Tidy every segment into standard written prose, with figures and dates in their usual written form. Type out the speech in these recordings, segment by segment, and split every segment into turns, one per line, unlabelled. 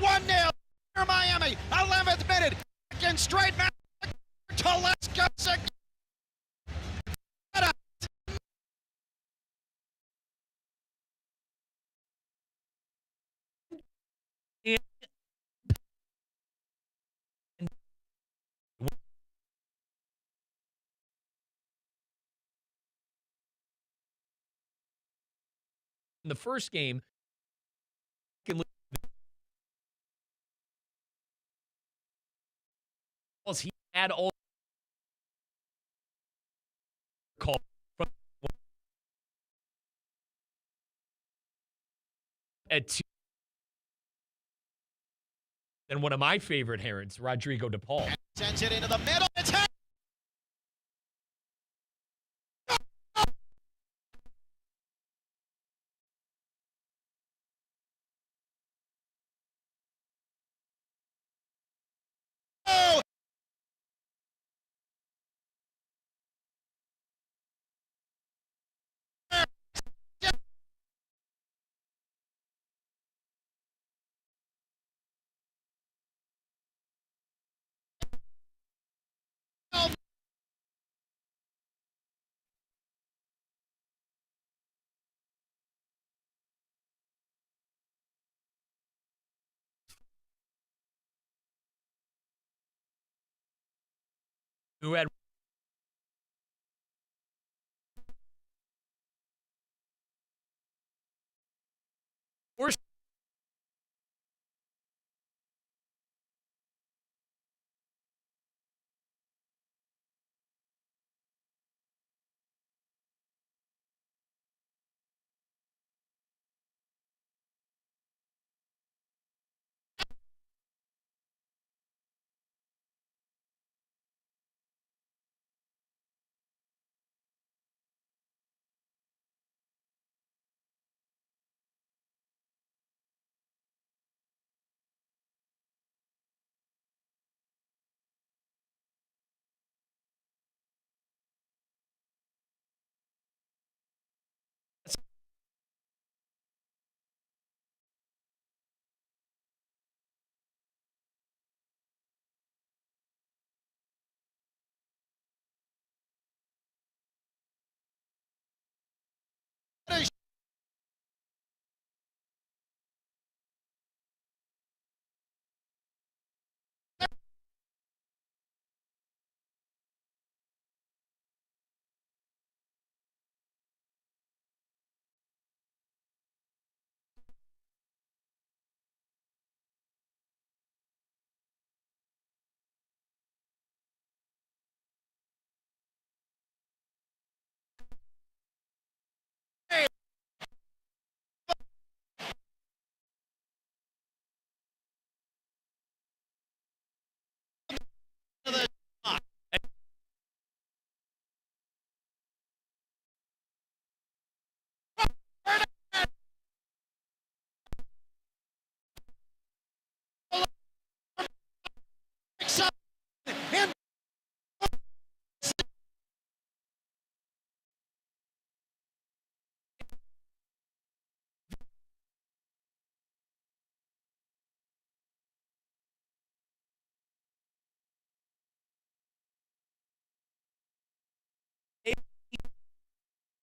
1-0 for Miami. 11th minute. Second straight match. Teleska.
In the first game, he had all call from at 2. Then one of my favorite herons, Rodrigo DePaul.
Sends it into the middle. It's
Who had worst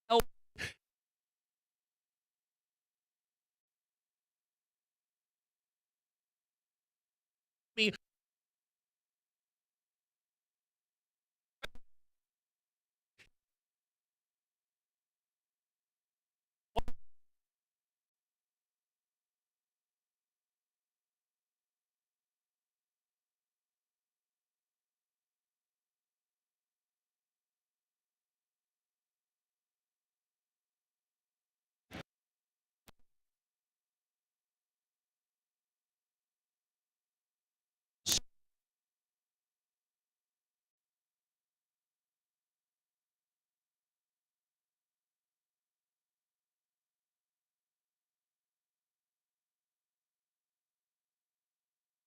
help me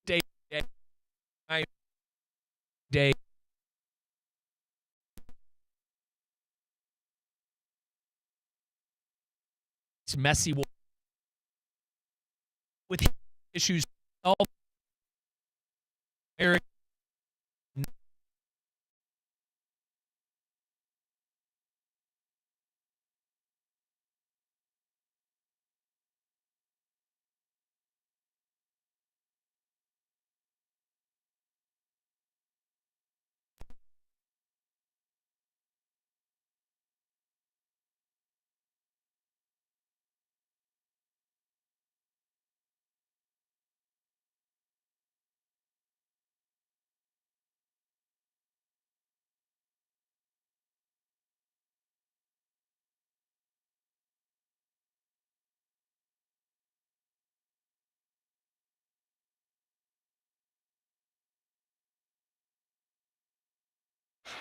day day it's messy with issues all Eric.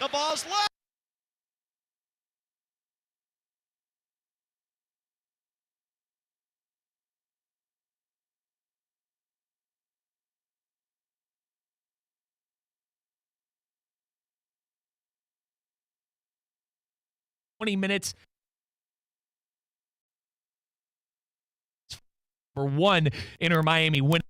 The ball's left.
20 minutes for one Inter Miami win.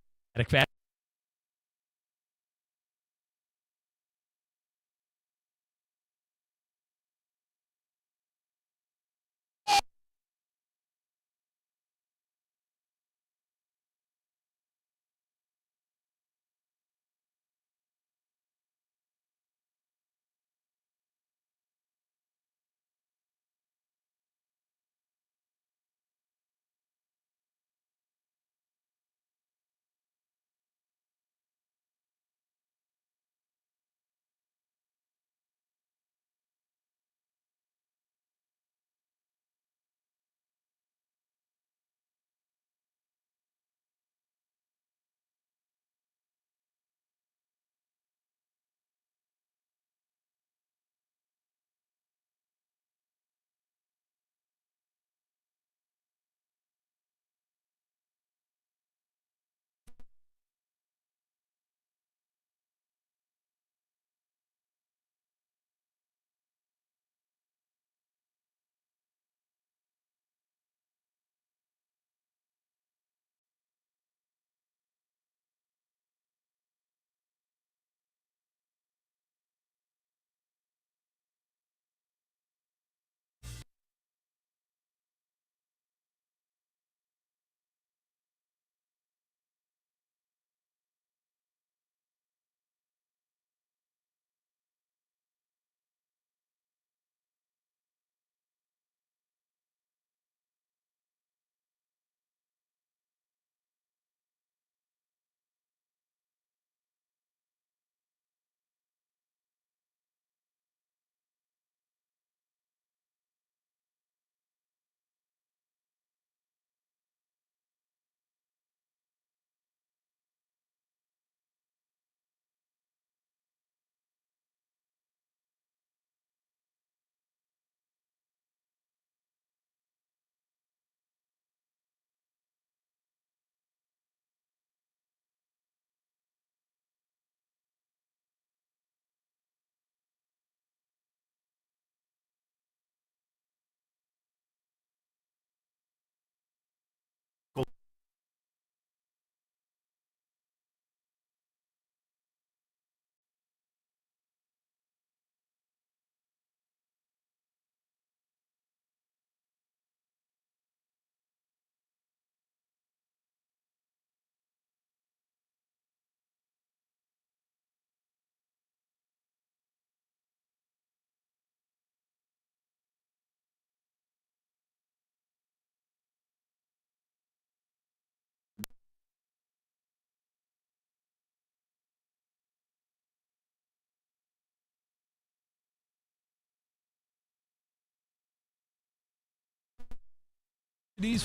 These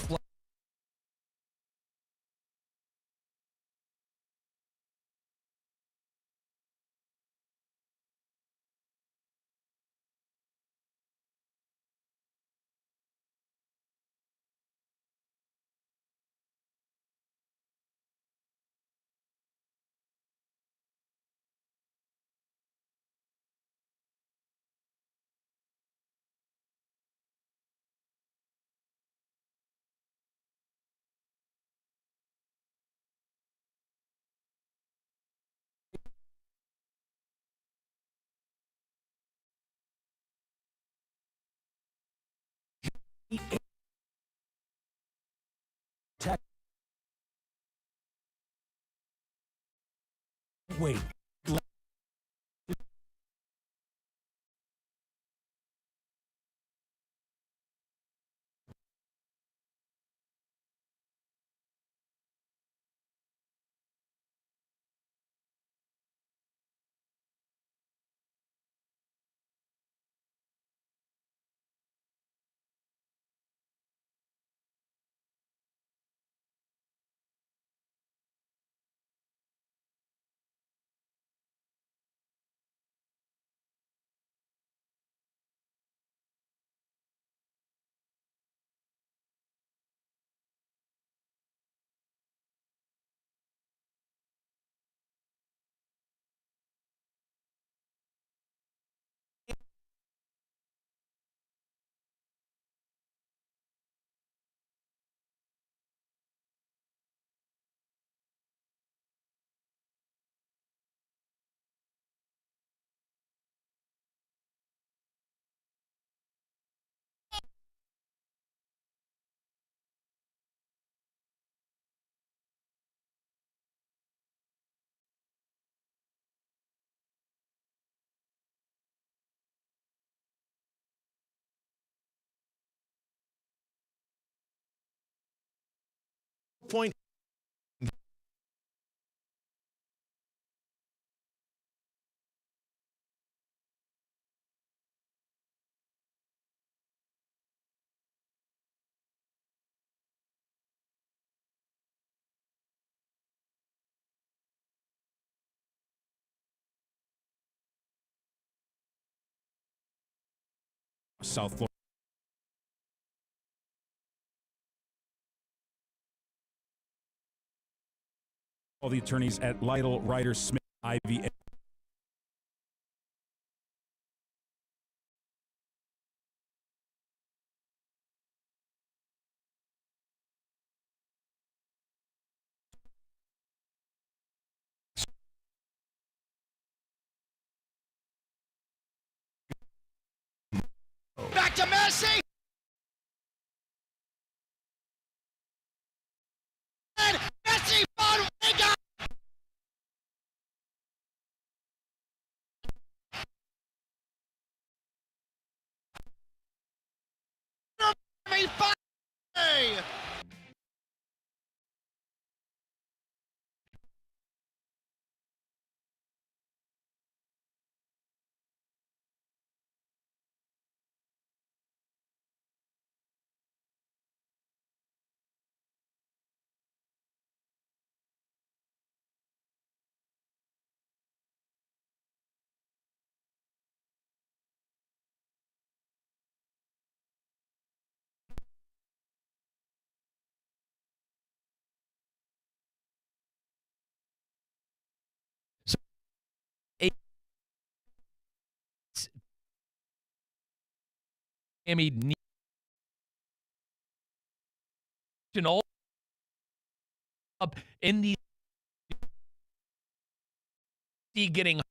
Wait.
Point.
South Florida. All the attorneys at Lytle, Ryder, Smith, Ivy.
Back to Messi. And Messi found Vega.
So, it's Miami all up in the getting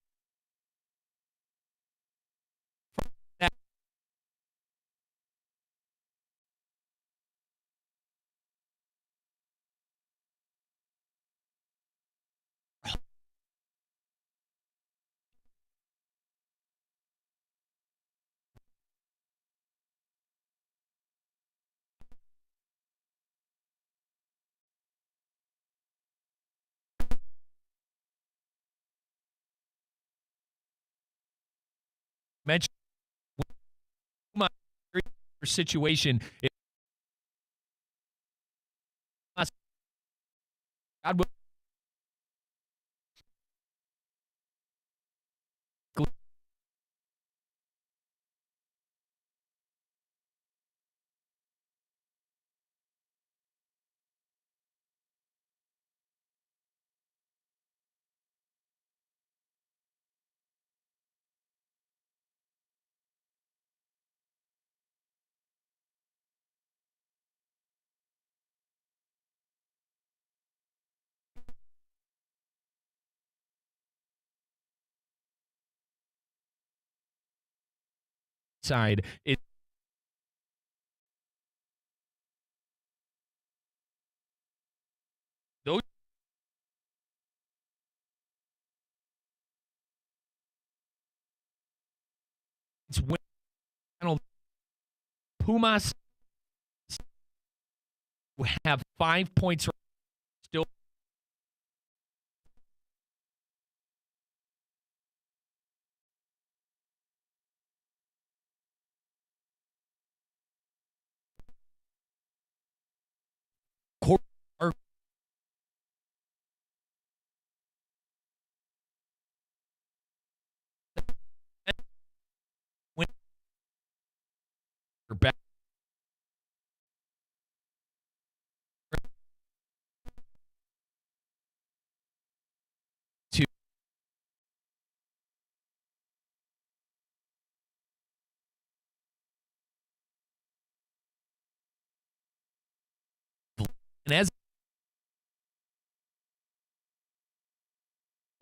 mentioned my situation. God will side. Pumas have 5 points still. Back to and as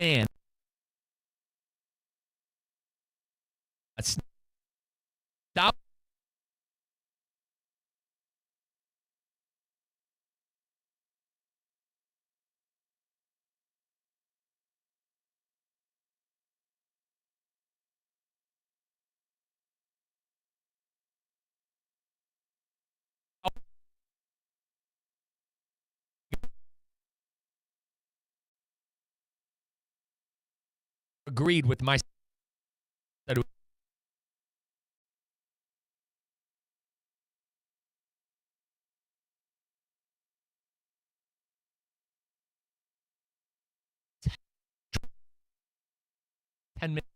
and stop agreed with my 10 minutes.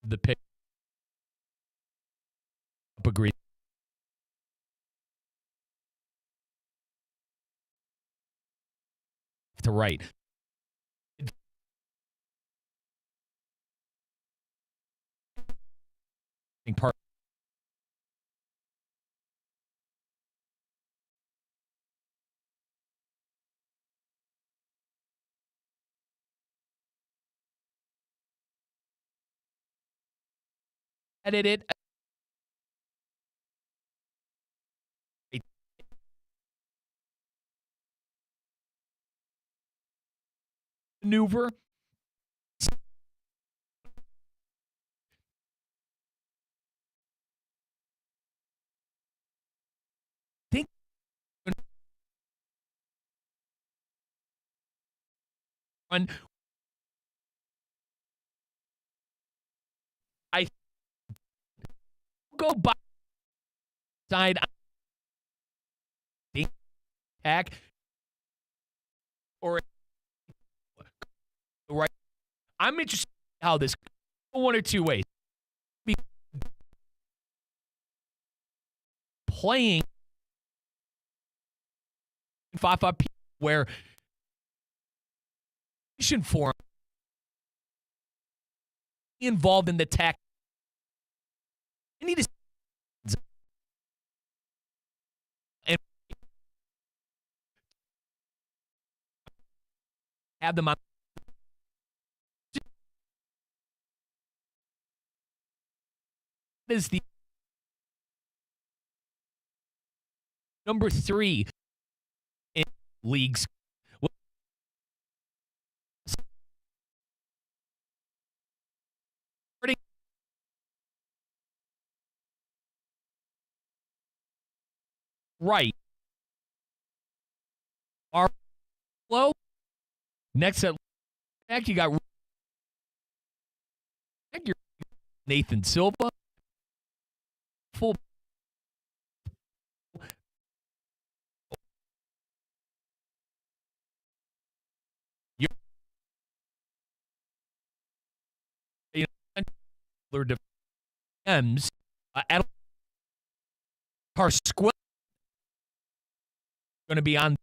The pick up agreed to right. Part edited maneuver. Think on I go by side attack or right. I'm interested in how this one or two ways. Be playing 5-5 where form involved in the attack. I need to and have them on is the number 3 in leagues. Right. Our flow. Next at back, you got Nathan Silva. Full. Their defense at Carsquil going to be on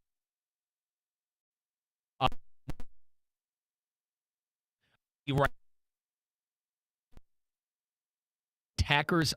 right attackers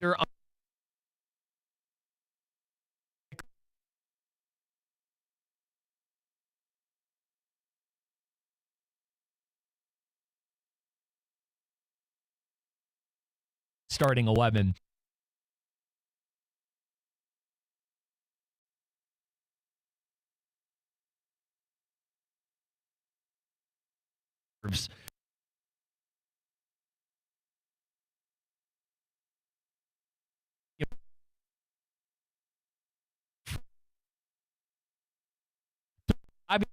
They're starting 11. I mean,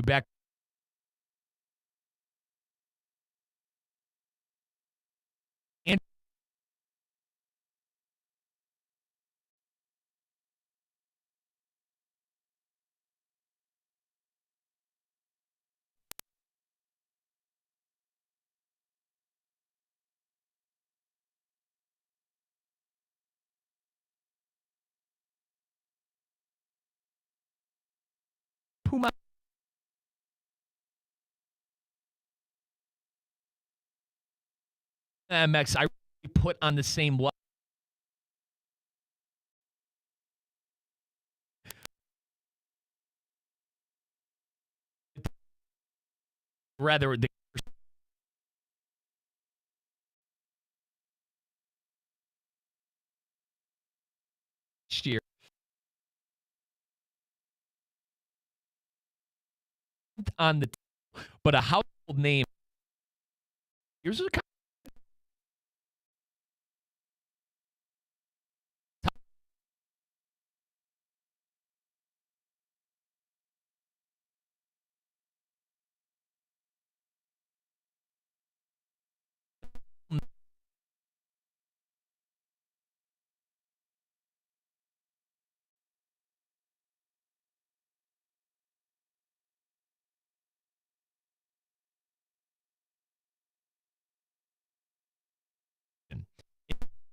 back and Pumas. MX, I put on the same level. Rather, the next year on the, but a household name. Here's a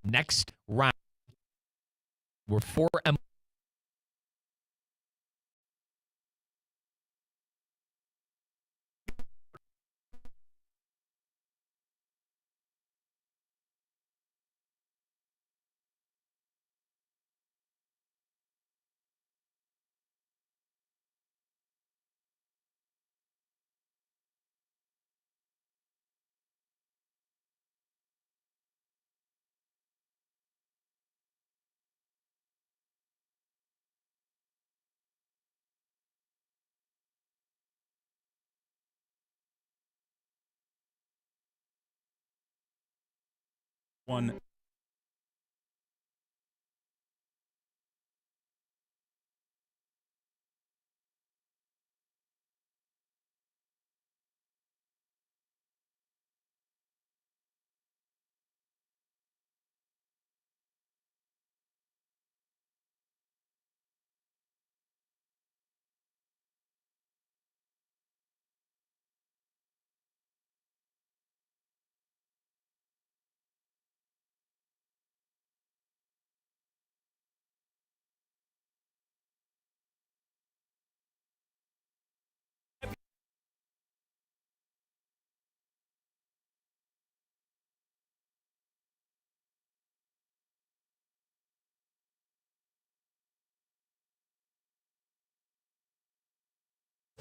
next round. We're 4M.
One.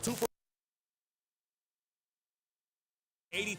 Two for 80.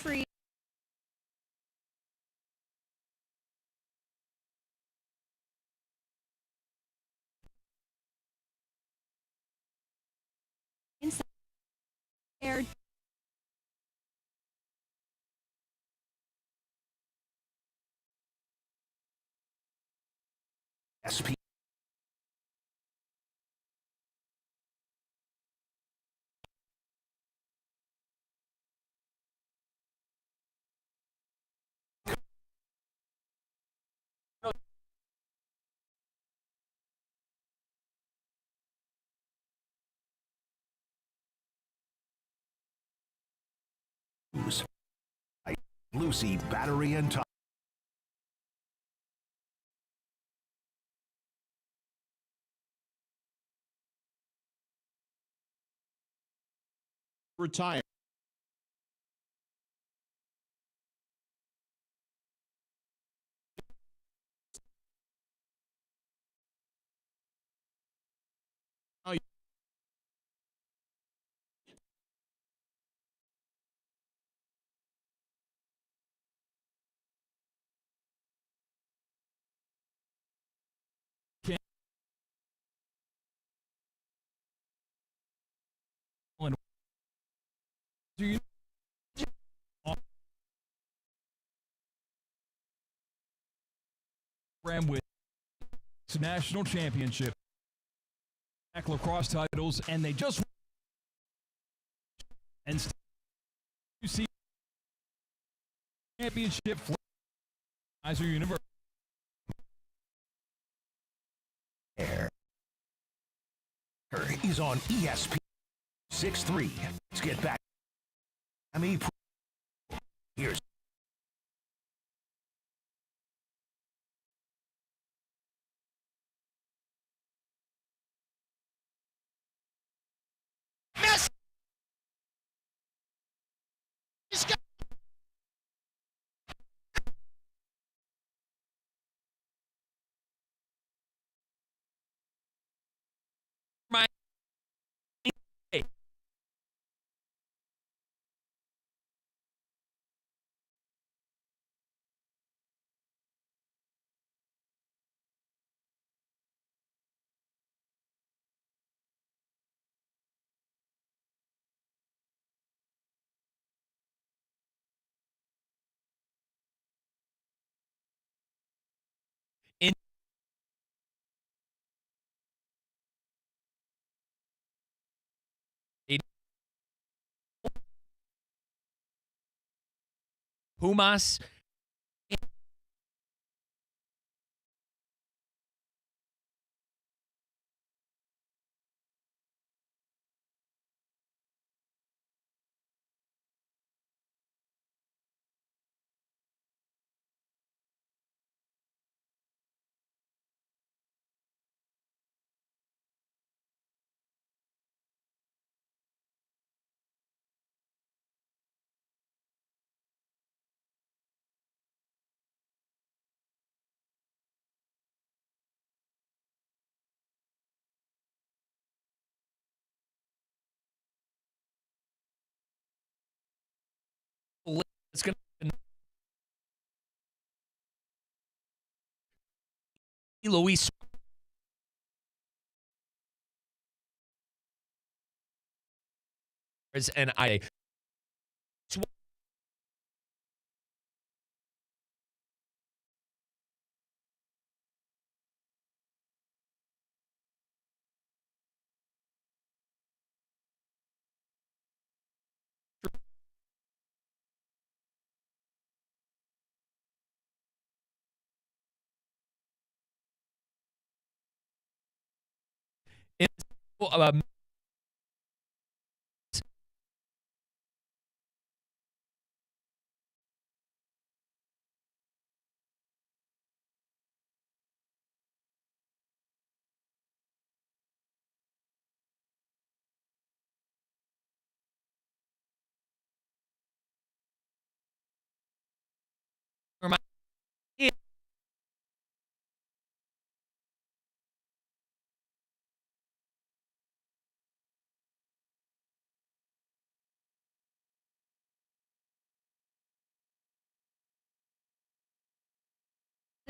free. Inside air.
SP. Lucy Battery and Top.
Retire. Oh, can't. Do you ran with national championship lacrosse titles, and they just and you see championship Kaiser University.
Is on ESP 6-3. Let's get back. Here's
Miss. He's got
My in Pumas. It's going to be Luis and I. In,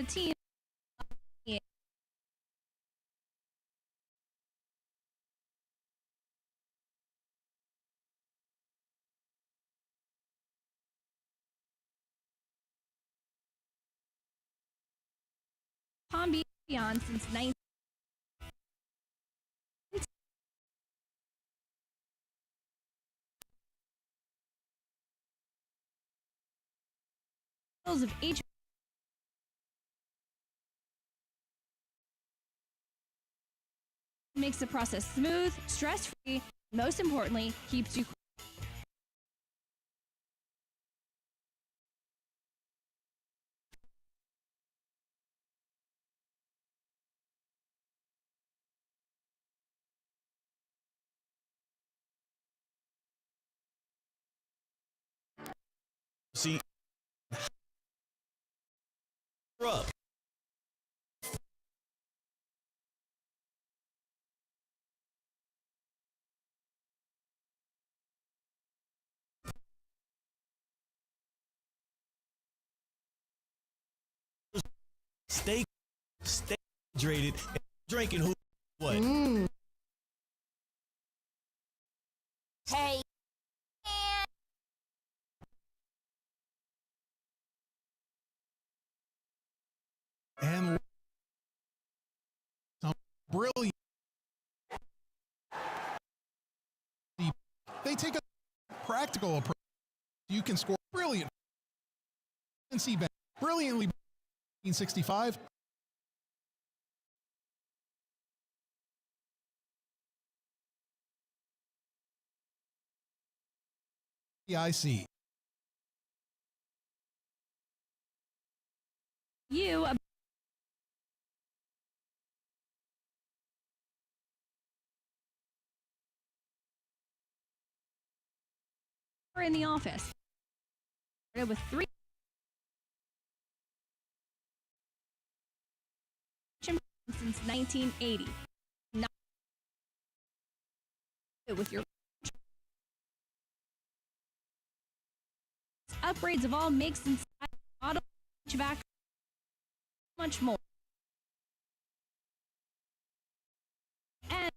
the team. Palm Beach Beyond since 19. Of H makes the process smooth, stress-free, most importantly, keeps you
See, up. Stay hydrated. And drinking who what?
Hey.
And some brilliant. They take a practical approach. You can score brilliant. Brilliantly 1965. PIC.
you are in the office. With 3 since 1980. Not with your upgrades of all makes and styles, auto HVAC, much more. And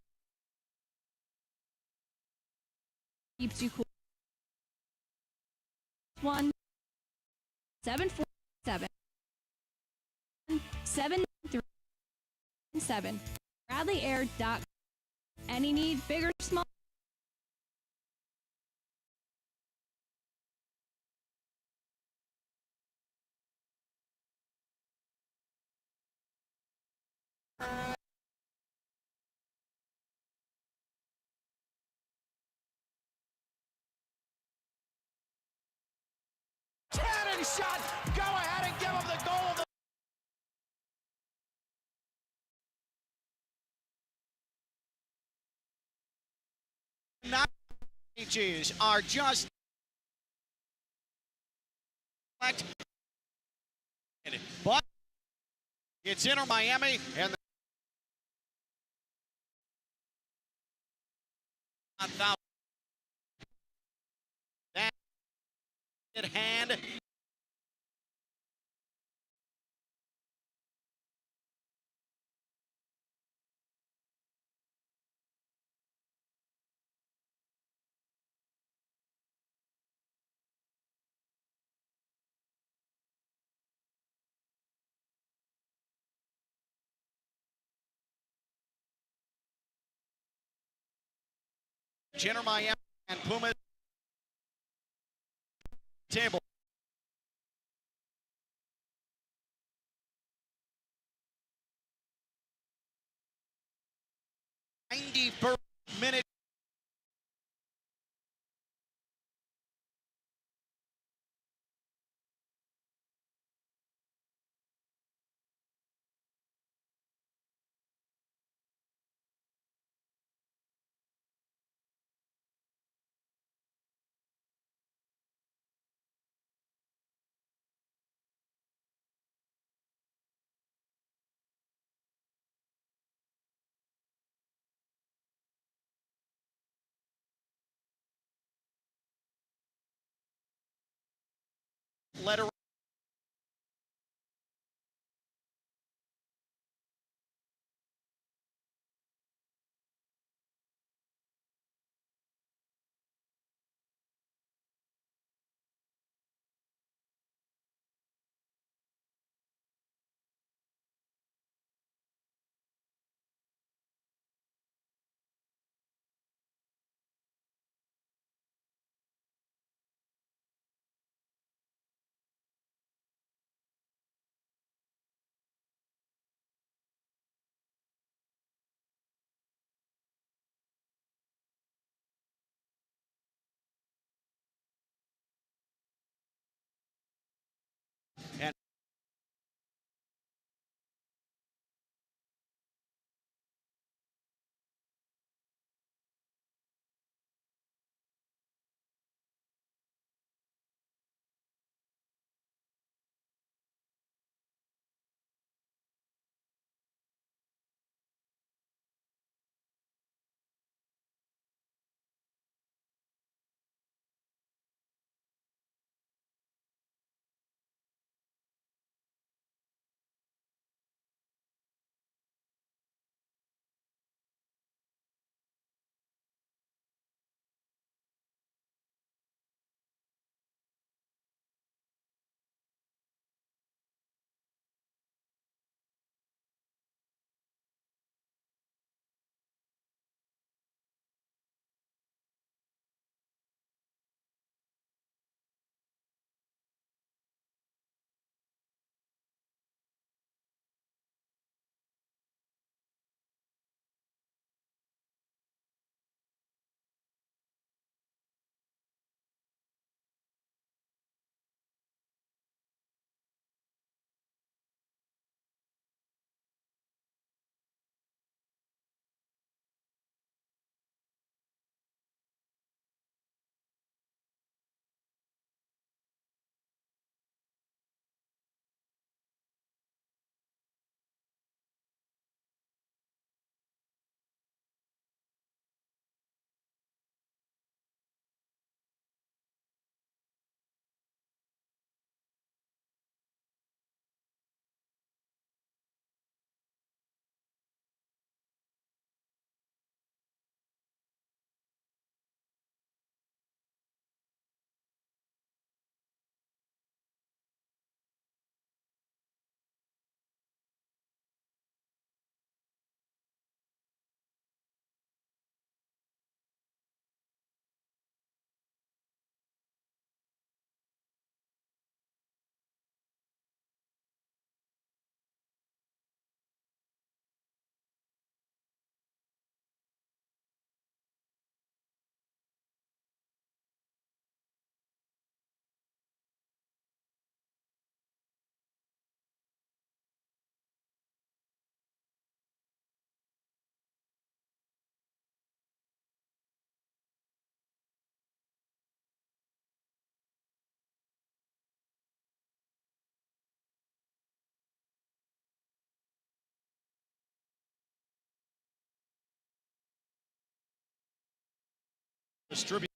keeps you cool. 1-747 737 BradleyAir.com. Any need, big or small?
Cannon shot. Go ahead and give him the goal. Not are just but it's Inter Miami and that at hand. Inter Miami and Pumas table. '91st minute. Letter Distribute.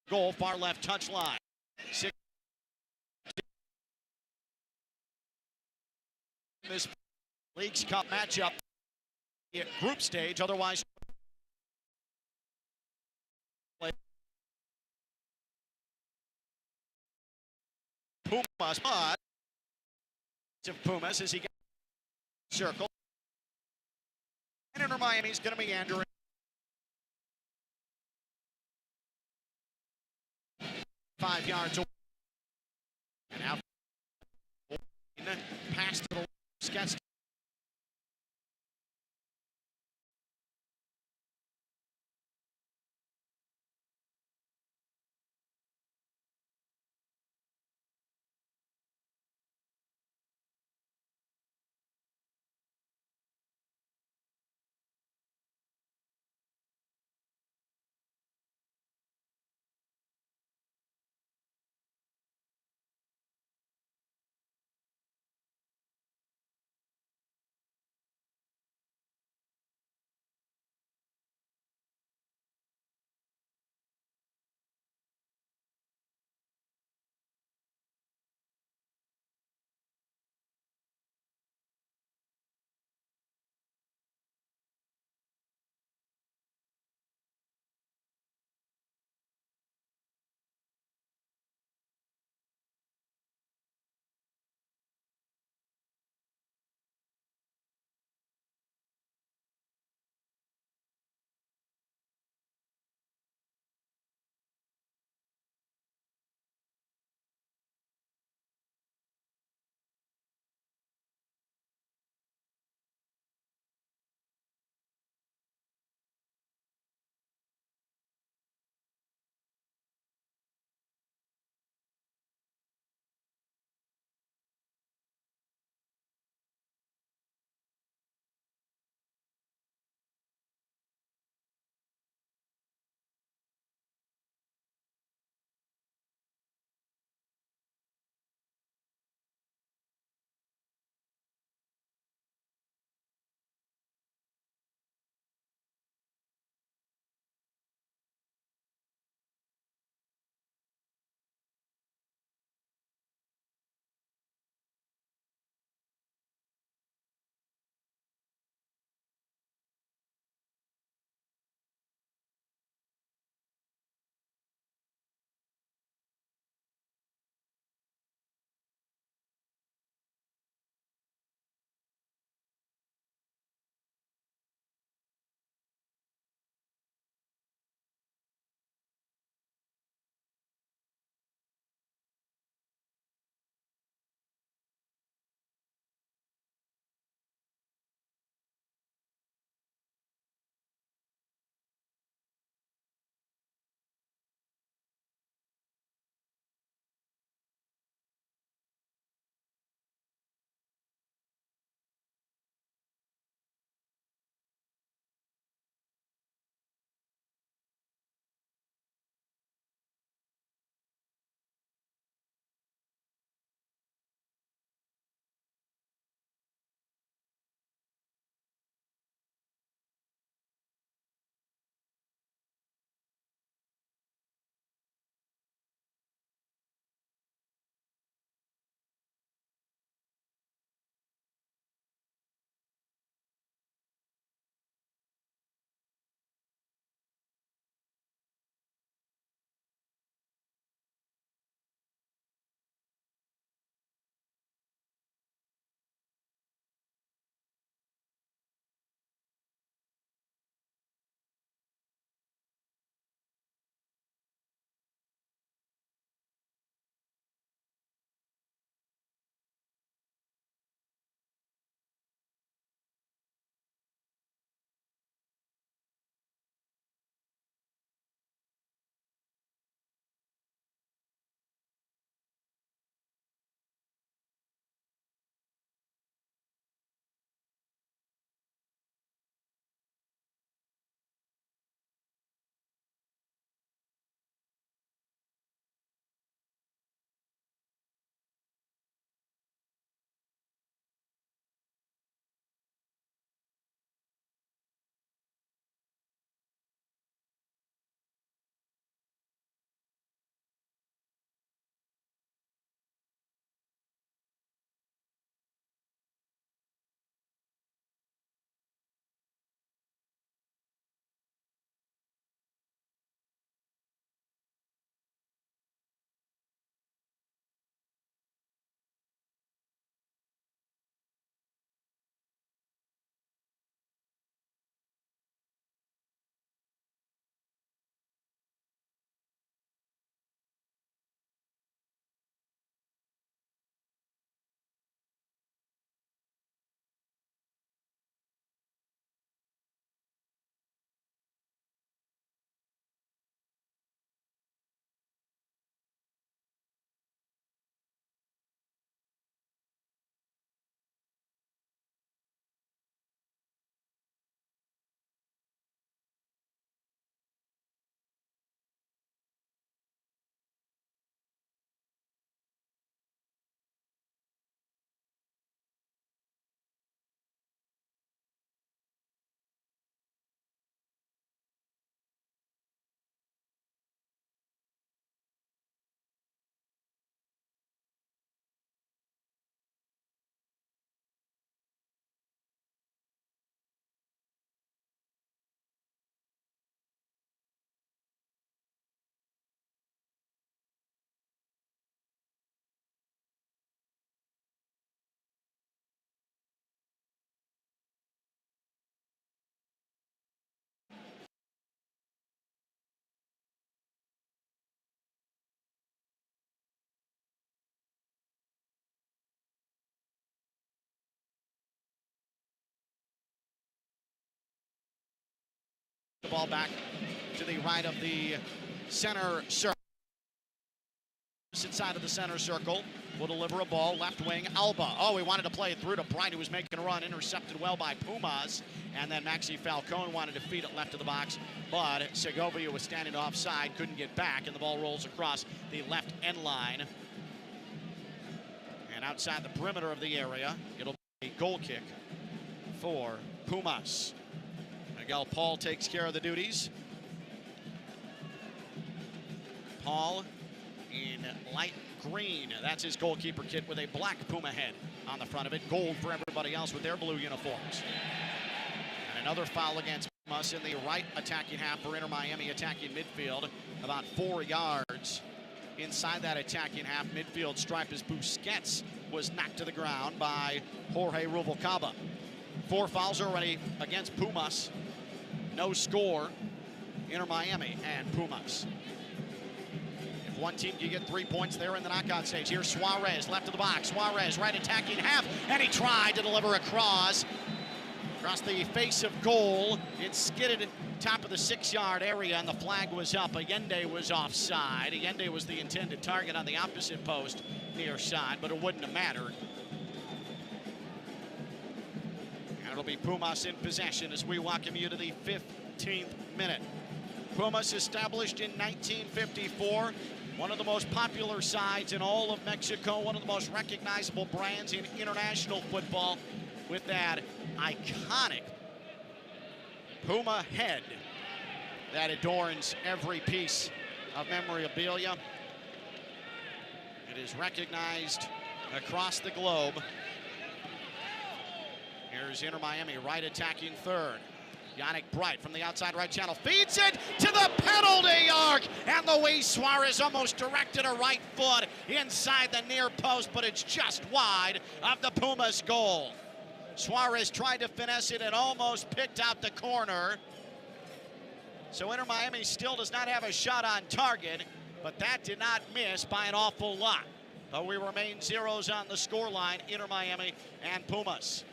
Goal, far left touch line. This Leagues Cup matchup, group stage, otherwise. Pumas, but Pumas as he gets circle. And Inter Miami's going to be meandering. 5 yards away. And out. Pass to the sketch. The ball back to the right of the center circle. Inside of the center circle will deliver a ball, left wing, Alba. Oh, he wanted to play it through to Bright, who was making a run, intercepted well by Pumas. And then Maxi Falcone wanted to feed it left of the box, but Segovia was standing offside, couldn't get back, and the ball rolls across the left end line. And outside the perimeter of the area, it'll be a goal kick for Pumas. Miguel Paul takes care of the duties. Paul in light green. That's his goalkeeper kit with a black Puma head on the front of it. Gold for everybody else with their blue uniforms. And another foul against Pumas in the right attacking half for Inter Miami, attacking midfield. About 4 yards inside that attacking half midfield stripe as Busquets was knocked to the ground by Jorge Rubalcaba. 4 fouls already against Pumas. No score, Inter Miami and Pumas. One team can get 3 points there in the knockout stage. Here's Suarez, left of the box. Suarez, right attacking half, and he tried to deliver a cross across the face of goal. It skidded top of the 6-yard area, and the flag was up. Allende was offside. Allende was the intended target on the opposite post near side, but it wouldn't have mattered. And it'll be Pumas in possession as we welcome you to the 15th minute. Pumas established in 1954. One of the most popular sides in all of Mexico, one of the most recognizable brands in international football, with that iconic Puma head that adorns every piece of memorabilia. It is recognized across the globe. Here's Inter Miami, right attacking third. Yannick Bright from the outside right channel feeds it to the penalty arc, and Luis Suarez almost directed a right foot inside the near post, but it's just wide of the Pumas goal. Suarez tried to finesse it and almost picked out the corner. So Inter Miami still does not have a shot on target, but that did not miss by an awful lot. But we remain zeros on the scoreline, Inter Miami and Pumas.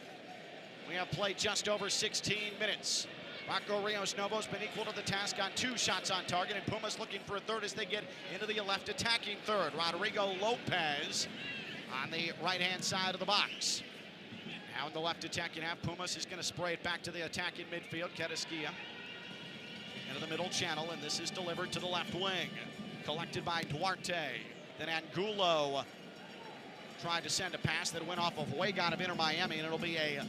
We have played just over 16 minutes. Rocco Rios Novo's been equal to the task on 2 shots on target, and Pumas looking for a third as they get into the left attacking third. Rodrigo Lopez on the right-hand side of the box. Now in the left attacking half, Pumas is going to spray it back to the attacking midfield. Carrasquilla into the middle channel, and this is delivered to the left wing. Collected by Duarte. Then Angulo tried to send a pass that went off of Wagon of Inter Miami, and it'll be a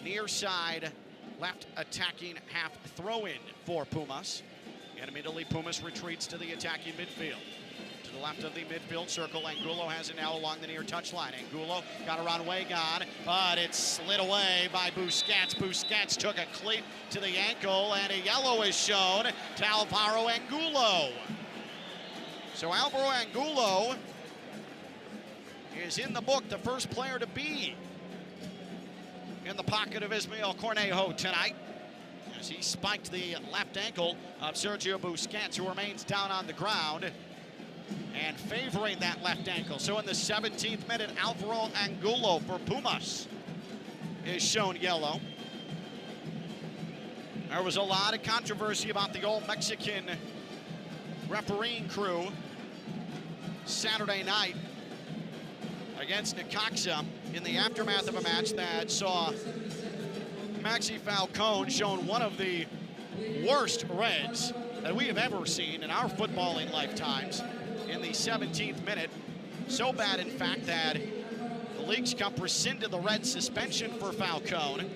near side left attacking half throw-in for Pumas. And immediately Pumas retreats to the attacking midfield. To the left of the midfield circle, Angulo has it now along the near touchline. Angulo got around Wagon, but it's slid away by Busquets. Busquets took a cleat to the ankle, and a yellow is shown to Alvaro Angulo. So Alvaro Angulo is in the book, the first player to be in the pocket of Ismael Cornejo tonight, as he spiked the left ankle of Sergio Busquets, who remains down on the ground and favoring that left ankle. So in the 17th minute, Alvaro Angulo for Pumas is shown yellow. There was a lot of controversy about the old Mexican refereeing crew Saturday night against Necaxa in the aftermath of a match that saw Maxi Falcone shown one of the worst reds that we have ever seen in our footballing lifetimes in the 17th minute. So bad, in fact, that the Leagues Cup rescinded the red suspension for Falcone.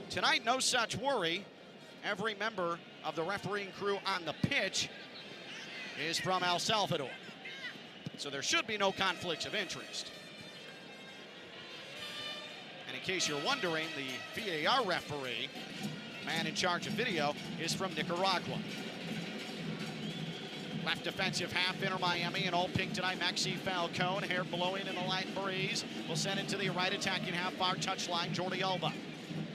Tonight, no such worry. Every member of the refereeing crew on the pitch is from El Salvador. So there should be no conflicts of interest. And in case you're wondering, the VAR referee, man in charge of video, is from Nicaragua. Left defensive half, Inter Miami, and all pink tonight. Maxi Falcone, hair blowing in a light breeze. Will send it to the right attacking half, far touchline, Jordi Alba.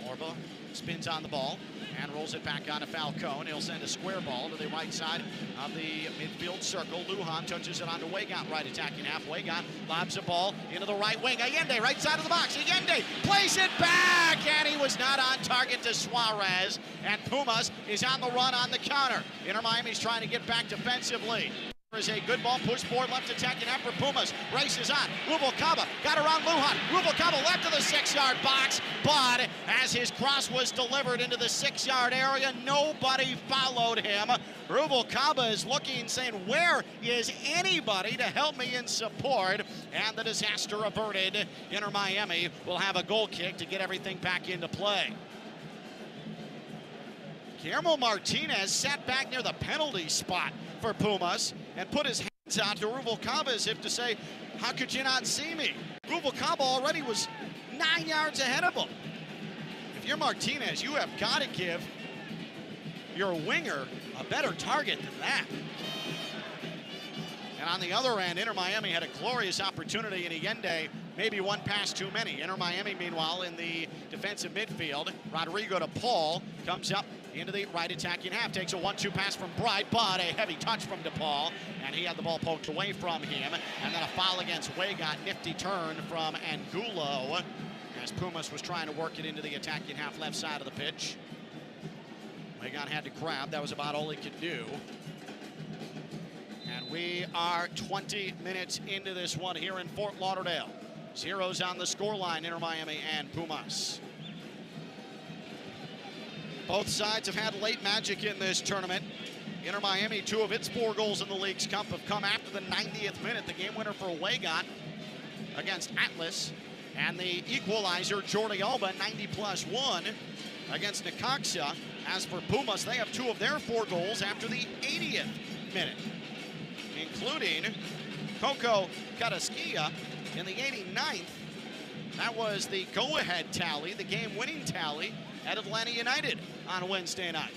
Alba spins on the ball and rolls it back on to Falcone. He'll send a square ball to the right side of the midfield circle. Lujan touches it onto Weygant, right attacking half. Weygant lobs the ball into the right wing. Allende, right side of the box. Allende plays it back, and he was not on target to Suarez. And Pumas is on the run on the counter. Inter Miami's trying to get back defensively. Is a good ball, push forward, left attacking after Pumas. Races on. Rubalcaba got around Lujan. Rubalcaba left to the 6-yard box, but as his cross was delivered into the 6-yard area, nobody followed him. Rubalcaba is looking, saying, where is anybody to help me in support? And the disaster averted. Inter Miami will have a goal kick to get everything back into play. Guillermo Martinez sat back near the penalty spot for Pumas and put his hands out to Rubalcaba as if to say, how could you not see me? Rubalcaba already was 9 yards ahead of him. If you're Martinez, you have got to give your winger a better target than that. And on the other end, Inter Miami had a glorious opportunity in Allende, maybe one pass too many. Inter Miami, meanwhile, in the defensive midfield. Rodrigo to Paul, comes up into the right attacking half, takes a 1-2 pass from Bright, but a heavy touch from DePaul, and he had the ball poked away from him. And then a foul against Weygant, nifty turn from Angulo, as Pumas was trying to work it into the attacking half left side of the pitch. Weygant had to grab, that was about all he could do. And we are 20 minutes into this one here in Fort Lauderdale. Zeros on the scoreline, Inter Miami and Pumas. Both sides have had late magic in this tournament. Inter Miami, 2 of its 4 goals in the League's Cup have come after the 90th minute. The game winner for Weygant against Atlas. And the equalizer, Jordi Alba, 90+1 against Necaxa. As for Pumas, they have 2 of their 4 goals after the 80th minute, including Coco Carrasquilla in the 89th. That was the go-ahead tally, the game-winning tally at Atlanta United on Wednesday night.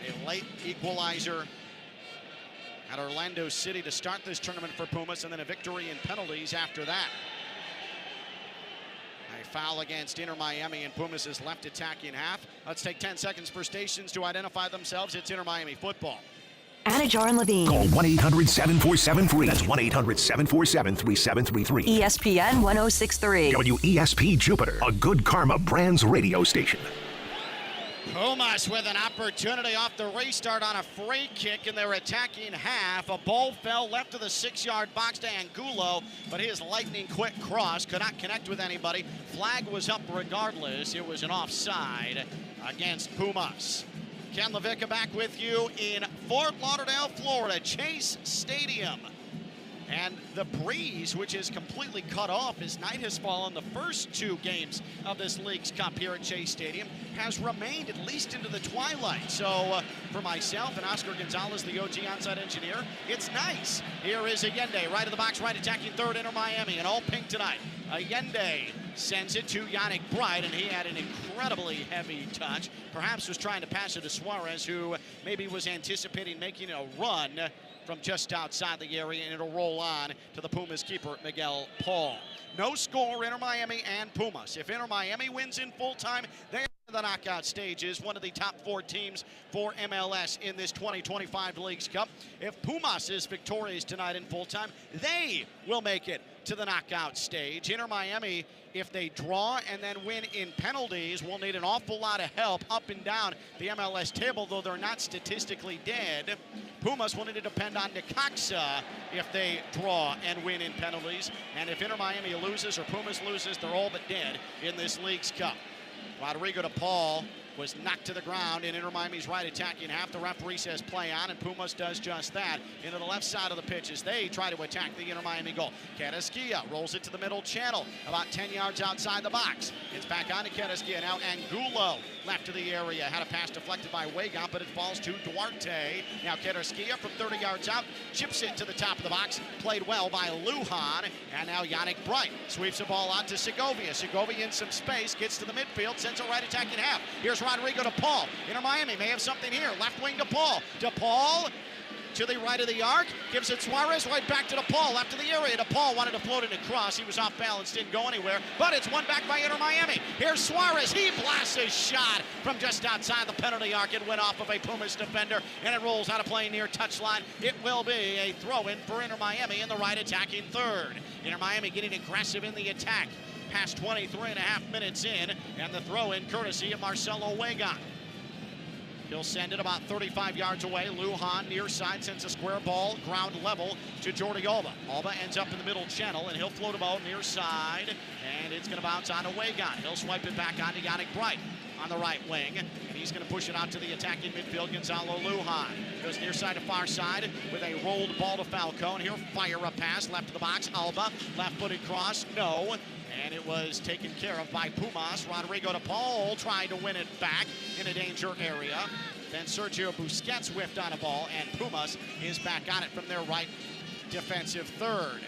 A late equalizer at Orlando City to start this tournament for Pumas, and then a victory in penalties after that. A foul against Inter Miami and Pumas' left attacking half. Let's take 10 seconds for stations to identify themselves. It's Inter Miami football.
Anajar and Levine.
Call 1-800-747-FREE. That's 1-800-747-3733.
ESPN 1063.
WESP Jupiter, a Good Karma Brands radio station.
Pumas with an opportunity off the restart on a free kick in their attacking half. A ball fell left of the 6-yard box to Angulo, but his lightning quick cross could not connect with anybody. Flag was up regardless. It was an offside against Pumas. Ken LaVicka back with you in Fort Lauderdale, Florida, Chase Stadium. And the breeze, which is completely cut off as night has fallen, the first 2 games of this League's Cup here at Chase Stadium, has remained at least into the twilight. So for myself and Oscar Gonzalez, the OG onside engineer, it's nice. Here is Allende, right of the box, right attacking third, Inter Miami, and all pink tonight. Allende sends it to Yannick Bright, and he had an incredibly heavy touch. Perhaps was trying to pass it to Suarez, who maybe was anticipating making a run from just outside the area, and it'll roll on to the Pumas keeper, Miguel Paul. No score, Inter Miami and Pumas. If Inter Miami wins in full time, they're in the knockout stages, one of the top 4 teams for MLS in this 2025 League's Cup. If Pumas is victorious tonight in full time, they will make it to the knockout stage. Inter Miami, if they draw and then win in penalties, will need an awful lot of help up and down the MLS table, though they're not statistically dead. Pumas will need to depend on Necaxa if they draw and win in penalties. And if Inter Miami loses or Pumas loses, they're all but dead in this League's Cup. Rodrigo to Paul was knocked to the ground in Inter Miami's right attacking half. The referee says play on, and Pumas does just that. Into the left side of the pitch as they try to attack the Inter Miami goal. Carrasquilla rolls it to the middle channel, about 10 yards outside the box. It's back on to Carrasquilla. Now Angulo left of the area. Had a pass deflected by Weygant, but it falls to Duarte. Now Carrasquilla from 30 yards out, chips it to the top of the box. Played well by Lujan. And now Yannick Bright sweeps the ball out to Segovia. Segovia in some space, gets to the midfield, sends a right attacking half. Here's Rodrigo to Paul. Inter Miami may have something here. Left wing to Paul. To Paul. to the right of the arc, gives it Suarez right back to DePaul, left of the area. DePaul wanted to float it across. He was off balance, didn't go anywhere, but it's won back by Inter Miami. Here's Suarez. He blasts his shot from just outside the penalty arc. It went off of a Pumas defender, and it rolls out of play near touchline. It will be a throw-in for Inter Miami in the right attacking third. Inter Miami getting aggressive in the attack. Past 23.5 minutes in, and the throw-in courtesy of Marcelo Wegan. He'll send it about 35 yards away. Lujan near side sends a square ball, ground level to Jordi Alba. Alba ends up in the middle channel, and he'll float a ball near side, and it's going to bounce onto Wegan. He'll swipe it back onto Yannick Bright on the right wing, and he's going to push it out to the attacking midfield. Gonzalo Lujan goes near side to far side with a rolled ball to Falcone. He'll fire a pass left of the box. Alba, left-footed cross, no. And it was taken care of by Pumas. Rodrigo DePaul trying to win it back in a danger area. Then Sergio Busquets whiffed on a ball, and Pumas is back on it from their right defensive third.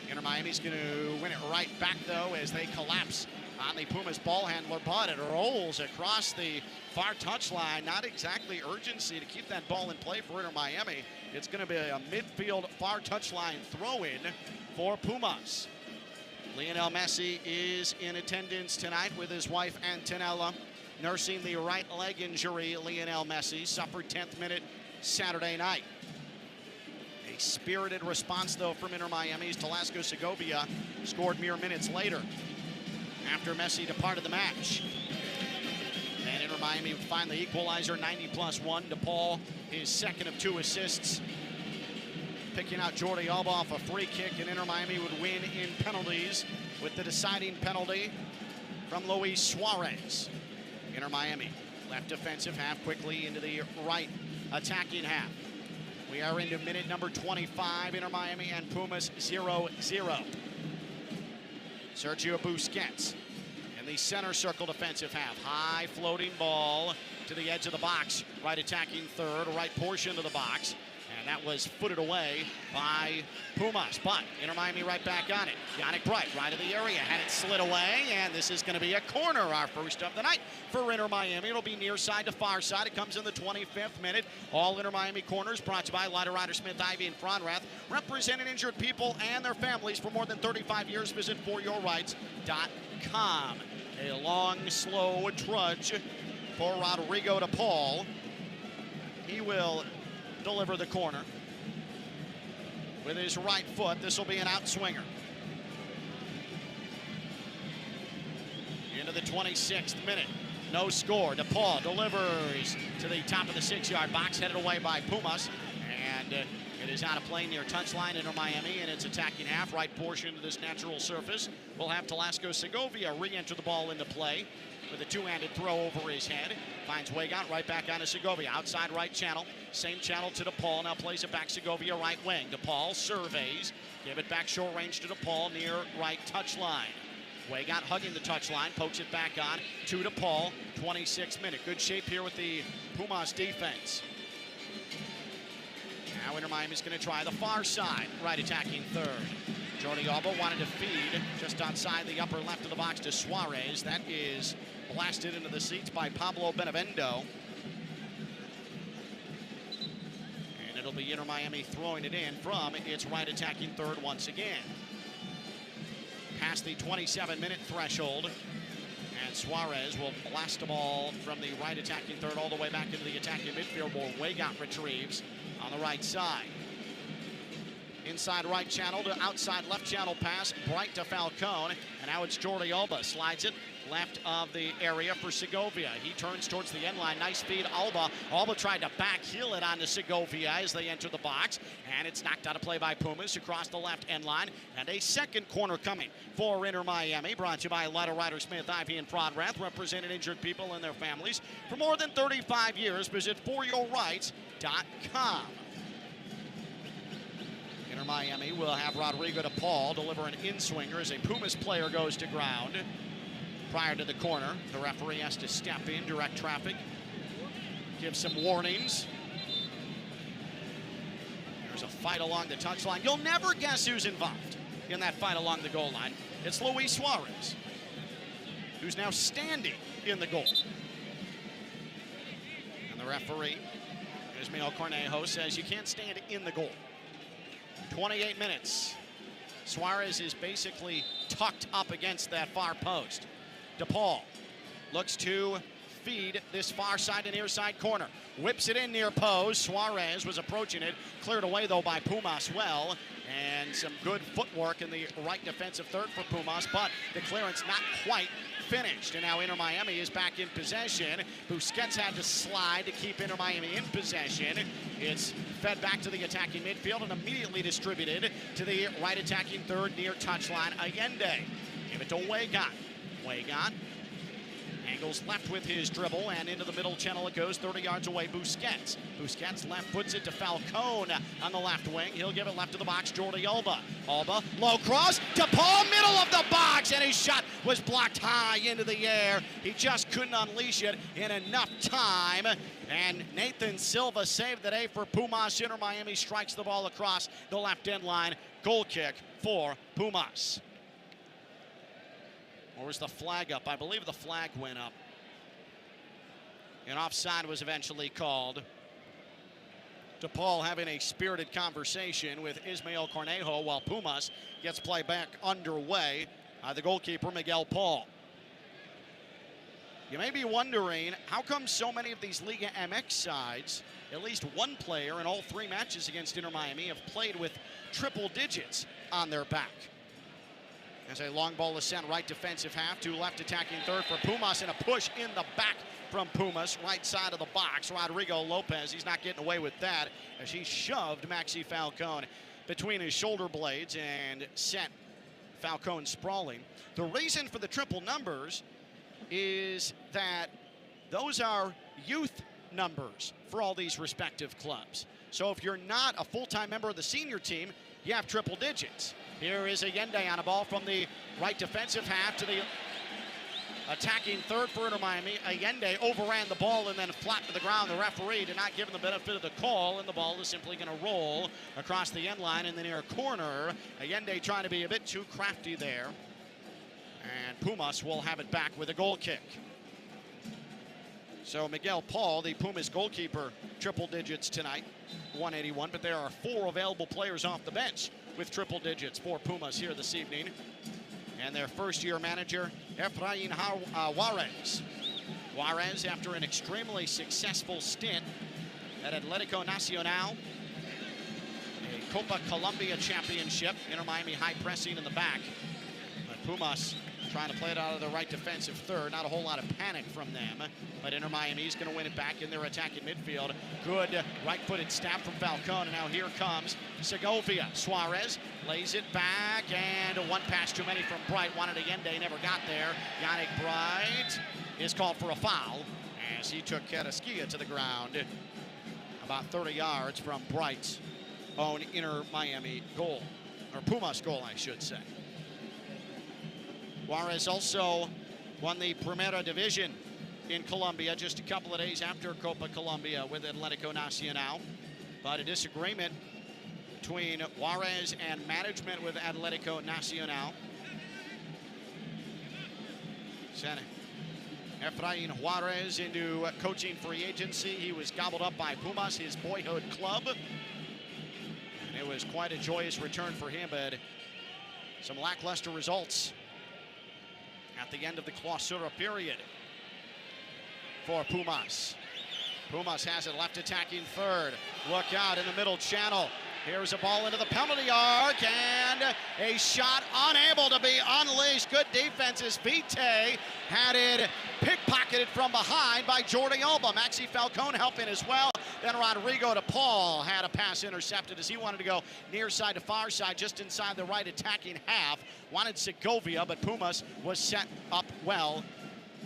Inter Miami's going to win it right back, though, as they collapse on the Pumas ball handler, but it rolls across the far touchline. Not exactly urgency to keep that ball in play for Inter Miami. It's going to be a midfield far touchline throw-in for Pumas. Lionel Messi is in attendance tonight with his wife Antonella, nursing the right leg injury. Lionel Messi suffered 10th minute Saturday night. A spirited response, though, from Inter Miami's Talasco Segovia scored mere minutes later after Messi departed the match. And Inter Miami would find the equalizer, 90+1. DePaul, his second of 2 assists, picking out Jordi Alba off a free kick, and Inter Miami would win in penalties with the deciding penalty from Luis Suarez. Inter Miami, left defensive half, quickly into the right attacking half. We are into minute number 25, Inter Miami and Pumas 0-0. Sergio Busquets in the center circle defensive half. High floating ball to the edge of the box. Right attacking third, right portion of the box. And that was footed away by Pumas, but Inter Miami right back on it. Yannick Bright, right of the area, had it slid away, and this is going to be a corner, our first of the night for Inter Miami. It'll be near side to far side. It comes in the 25th minute. All Inter Miami corners brought to you by Ryder Smith, Ivy, and Fronrath, representing injured people and their families for more than 35 years. Visit foryourrights.com. A long, slow trudge for Rodrigo DePaul. He will deliver the corner with his right foot. This will be an outswinger. Into the 26th minute. No score. DePaul delivers to the top of the 6-yard box, headed away by Pumas. And it is out of play near touchline. Inter Miami in its attacking half, right portion of this natural surface. We'll have Talasco Segovia re-enter the ball into play with a two-handed throw over his head. Finds Wegan right back onto Segovia. Outside right channel. Same channel to DePaul. Now plays it back Segovia right wing. DePaul surveys. Give it back short range to DePaul near right touchline. Wegan hugging the touchline. Pokes it back on to DePaul. 26th minute. Good shape here with the Pumas defense. Now Inter Miami's going to try the far side. Right attacking third. Jordi Alba wanted to feed just outside the upper left of the box to Suarez. That is blasted into the seats by Pablo Benevendo. And it'll be Inter Miami throwing it in from its right attacking third once again. Past the 27-minute threshold. And Suarez will blast the ball from the right attacking third all the way back into the attacking midfield where Wegan retrieves on the right side. Inside right channel to outside left channel pass. Bright to Falcone. And now it's Jordi Alba. Slides it left of the area for Segovia. He turns towards the end line. Nice feed, Alba. Alba tried to back heel it onto Segovia as they enter the box. And it's knocked out of play by Pumas across the left end line. And a second corner coming for Inter Miami. Brought to you by Ryder Smith, Ivy, and Fronrath, representing injured people and their families for more than 35 years. Visit foryourrights.com. Inter Miami will have Rodrigo DePaul deliver an in-swinger as a Pumas player goes to ground. Prior to the corner, the referee has to step in, direct traffic, give some warnings. There's a fight along the touchline. You'll never guess who's involved in that fight along the goal line. It's Luis Suarez, who's now standing in the goal. And the referee Ismael Cornejo says you can't stand in the goal. 28 minutes. Suarez is basically tucked up against that far post. DePaul looks to feed this far side and near side corner. Whips it in near post. Suarez was approaching it. Cleared away, though, by Pumas well. And some good footwork in the right defensive third for Pumas, but the clearance not quite finished. And now Inter Miami is back in possession. Busquets had to slide to keep Inter Miami in possession. It's fed back to the attacking midfield and immediately distributed to the right attacking third near touchline. Allende give it to Weigott. Weigott angles left with his dribble, and into the middle channel it goes, 30 yards away, Busquets. Busquets left puts it to Falcone on the left wing. He'll give it left to the box, Jordi Alba. Alba, low cross, DePaul, middle of the box, and his shot was blocked high into the air. He just couldn't unleash it in enough time, and Nathan Silva saved the day for Pumas. Inter Miami strikes the ball across the left end line. Goal kick for Pumas. Or was the flag up? I believe the flag went up. And offside was eventually called. DePaul having a spirited conversation with Ismael Cornejo while Pumas gets play back underway. The goalkeeper, Miguel Paul. You may be wondering, how come so many of these Liga MX sides, at least one player in all 3 matches against Inter Miami, have played with triple digits on their back? As a long ball is sent right defensive half to left attacking third for Pumas, and a push in the back from Pumas, right side of the box. Rodrigo Lopez, he's not getting away with that as he shoved Maxi Falcone between his shoulder blades and sent Falcone sprawling. The reason for the triple numbers is that those are youth numbers for all these respective clubs. So if you're not a full-time member of the senior team, you have triple digits. Here is Allende on a ball from the right defensive half to the attacking third for Inter Miami. Allende overran the ball and then flat to the ground. The referee did not give him the benefit of the call, and the ball is simply going to roll across the end line in the near corner. Allende trying to be a bit too crafty there. And Pumas will have it back with a goal kick. So Miguel Paul, the Pumas goalkeeper, triple digits tonight, 181, but there are 4 available players off the bench with triple digits for Pumas here this evening. And their first-year manager, Efrain Juarez. Juarez, after an extremely successful stint at Atletico Nacional, a Copa Colombia championship, Inter Miami high pressing in the back. But Pumas trying to play it out of the right defensive third. Not a whole lot of panic from them, but Inter Miami's going to win it back in their attacking midfield. Good right-footed stab from Falcone, and now here comes Segovia. Suarez lays it back, and one pass too many from Bright. Wanted Allende, never got there. Yannick Bright is called for a foul as he took Carrasquilla to the ground about 30 yards from Bright's own Inter Miami goal, or Pumas goal, I should say. Juarez also won the Primera Division in Colombia just a couple of days after Copa Colombia with Atletico Nacional. But a disagreement between Juarez and management with Atletico Nacional. Sent Efrain Juarez into coaching free agency. He was gobbled up by Pumas, his boyhood club. And it was quite a joyous return for him, but some lackluster results at the end of the Clausura period for Pumas. Pumas has it left attacking third. Look out in the middle channel. Here's a ball into the penalty arc, and a shot unable to be unleashed. Good defense as Vite had it pickpocketed from behind by Jordi Alba. Maxi Falcone helping as well. Then Rodrigo DePaul had a pass intercepted as he wanted to go near side to far side, just inside the right attacking half. Wanted Segovia, but Pumas was set up well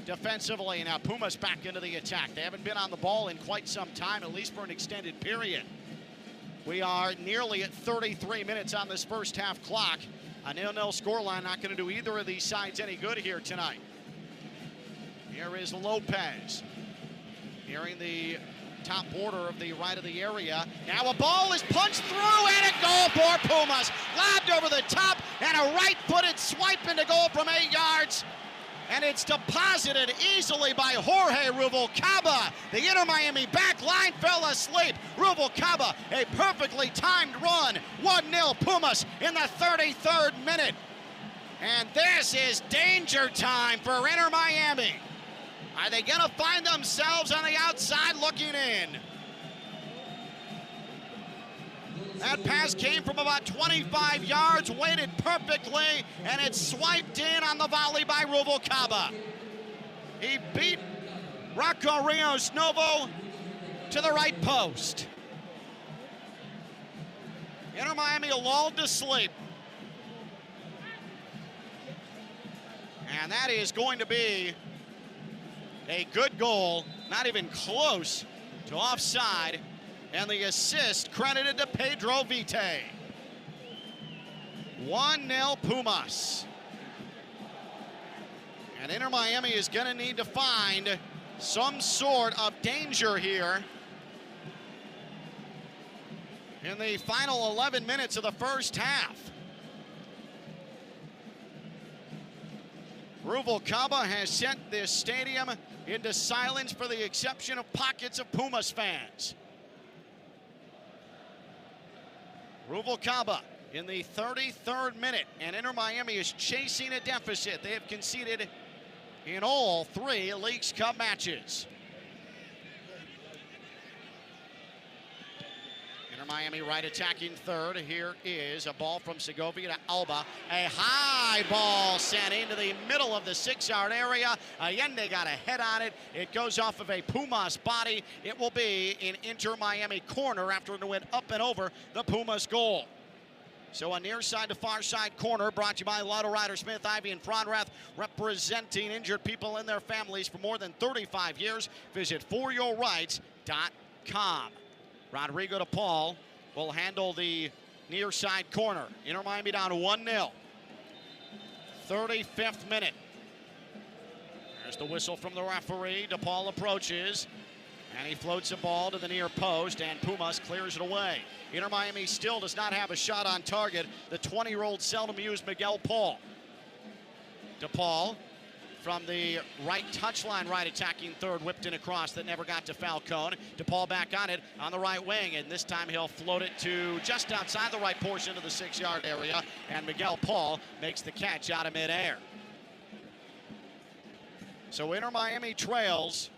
defensively. Now Pumas back into the attack. They haven't been on the ball in quite some time, at least for an extended period. We are nearly at 33 minutes on this first half clock. A 0-0 scoreline, not going to do either of these sides any good here tonight. Here is Lopez, nearing the top border of the right of the area. Now a ball is punched through, and a goal for Pumas. Lobbed over the top, and a right-footed swipe into goal from 8 yards. And it's deposited easily by Jorge Rubalcaba. The Inter Miami back line fell asleep. Ruvalcaba, a perfectly timed run. 1-0 Pumas in the 33rd minute. And this is danger time for Inter Miami. Are they going to find themselves on the outside looking in? That pass came from about 25 yards, weighted perfectly, and it swiped in on the volley by Ruvalcaba. He beat Rocco Rios Novo to the right post. Inter Miami lulled to sleep. And that is going to be a good goal, not even close to offside. And the assist credited to Pedro Vite. 1-0 Pumas. And Inter Miami is going to need to find some sort of danger here in the final 11 minutes of the first half. Ruvalcaba has sent this stadium into silence for the exception of pockets of Pumas fans. Ruvalcaba in the 33rd minute, and Inter Miami is chasing a deficit. They have conceded in all 3 Leagues Cup matches. Inter Miami right attacking third. Here is a ball from Segovia to Alba. A high ball sent into the middle of the 6-yard area. Allende got a head on it. It goes off of a Pumas body. It will be in Inter Miami corner after it went up and over the Pumas goal. So a near side to far side corner brought to you by Lotto Ryder Smith, Ivy, and Fronrath, representing injured people and their families for more than 35 years. Visit foryourrights.com. Rodrigo de Paul will handle the near side corner. Inter Miami down 1-0. 35th minute. There's the whistle from the referee. De Paul approaches, and he floats a ball to the near post, and Pumas clears it away. Inter Miami still does not have a shot on target. The 20-year-old seldom used Miguel Paul. De Paul from the right touchline, right attacking third, whipped in across that never got to Falcone. DePaul back on it on the right wing, and this time he'll float it to just outside the right portion of the 6-yard area, and Miguel Paul makes the catch out of midair. So Inter Miami trails,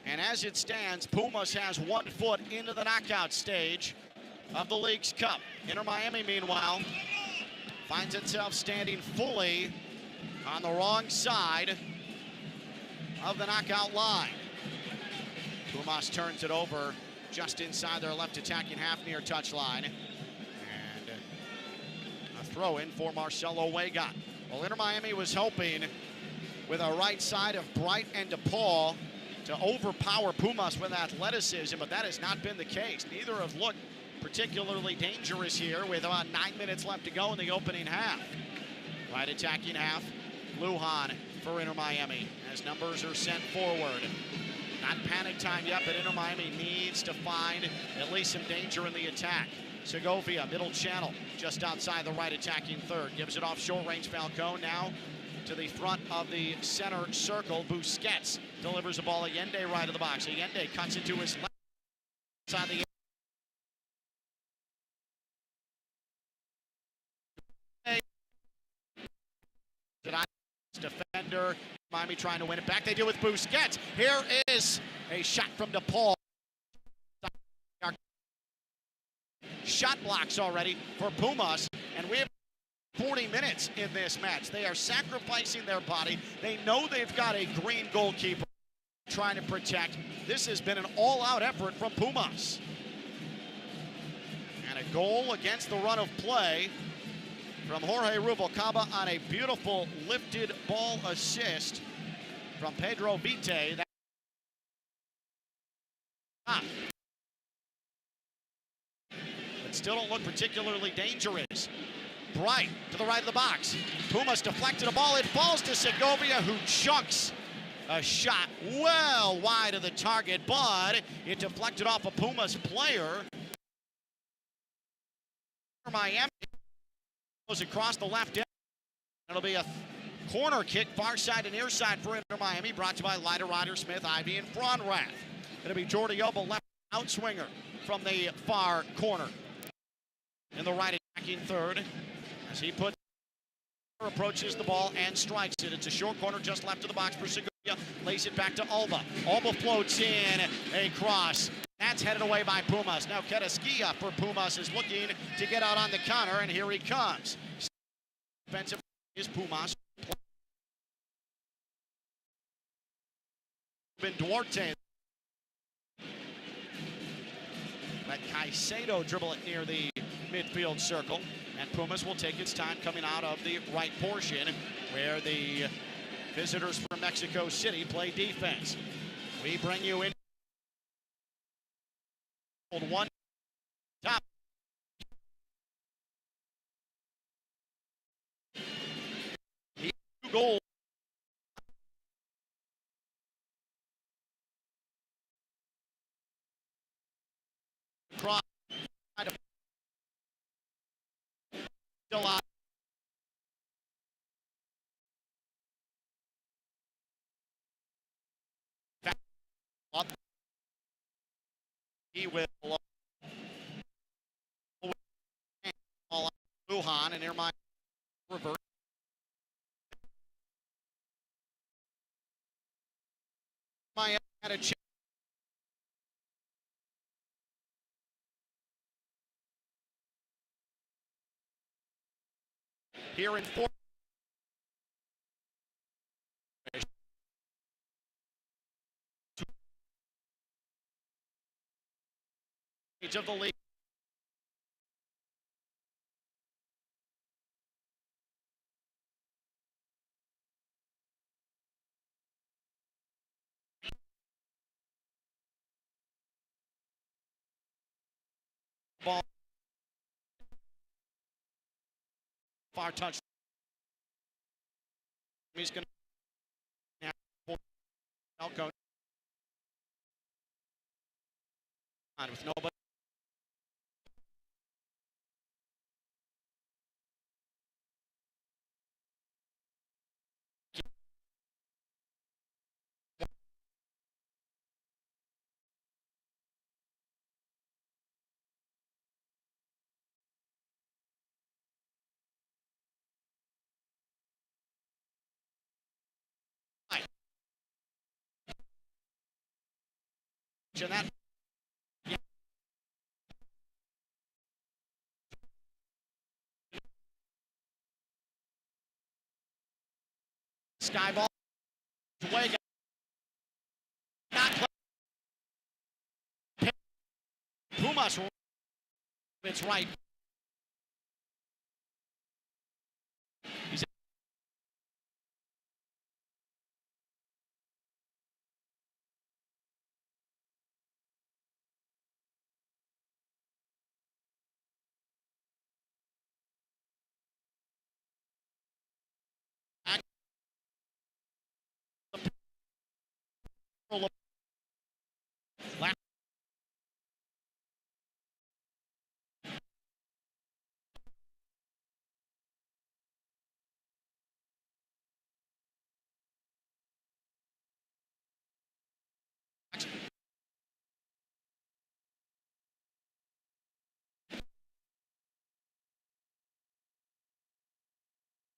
and as it stands, Pumas has 1 foot into the knockout stage of the Leagues Cup. Inter Miami, meanwhile, finds itself standing fully on the wrong side of the knockout line. Pumas turns it over just inside their left attacking half near touchline. And a throw in for Marcelo Weigott. Well, Inter Miami was hoping with a right side of Bright and DePaul to overpower Pumas with athleticism, but that has not been the case. Neither have looked particularly dangerous here with about 9 minutes left to go in the opening half. Right attacking half, Lujan for Inter Miami as numbers are sent forward. Not panic time yet, but Inter Miami needs to find at least some danger in the attack. Segovia, middle channel, just outside the right attacking third. Gives it off short range Falcone now to the front of the center circle. Busquets delivers the ball. Allende right of the box. Allende cuts into his left side of the defender. Miami trying to win it back. They do with Busquets. Here is a shot from DePaul. Shot blocks already for Pumas, and we have 40 minutes in this match. They are sacrificing their body. They know they've got a green goalkeeper trying to protect. This has been an all-out effort from Pumas. And a goal against the run of play from Jorge Ruvalcaba on a beautiful lifted ball assist from Pedro Vite. But still don't look particularly dangerous. Bright to the right of the box. Pumas deflected a ball. It falls to Segovia, who chunks a shot well wide of the target, but it deflected off a Pumas player. Miami goes across the left end. It'll be a corner kick, far side to near side for Inter Miami, brought to you by Lotto Ryder Smith, Ivy, and Fronrath. It'll be Jordi Oba left. outswinger from the far corner. In the right attacking third, as he approaches the ball and strikes it. It's a short corner just left of the box for Segovia. Lays it back to Alba. Alba floats in a cross. That's headed away by Pumas. Now Kedaskia for Pumas is looking to get out on the counter, and here he comes. Defensive is Pumas. Duarte. Let Caicedo dribble it near the midfield circle, and Pumas will take its time coming out of the right portion where the visitors from Mexico City play defense. We bring you in one top. Two goals. Cross. Still out. He will Lujan, and Irma reverse. Miami had a chance. Here in fourth. Of the league. Ball. Far touch. He's going to Elko with nobody. And that sky ball away. Not play. Pumas. It's right. He's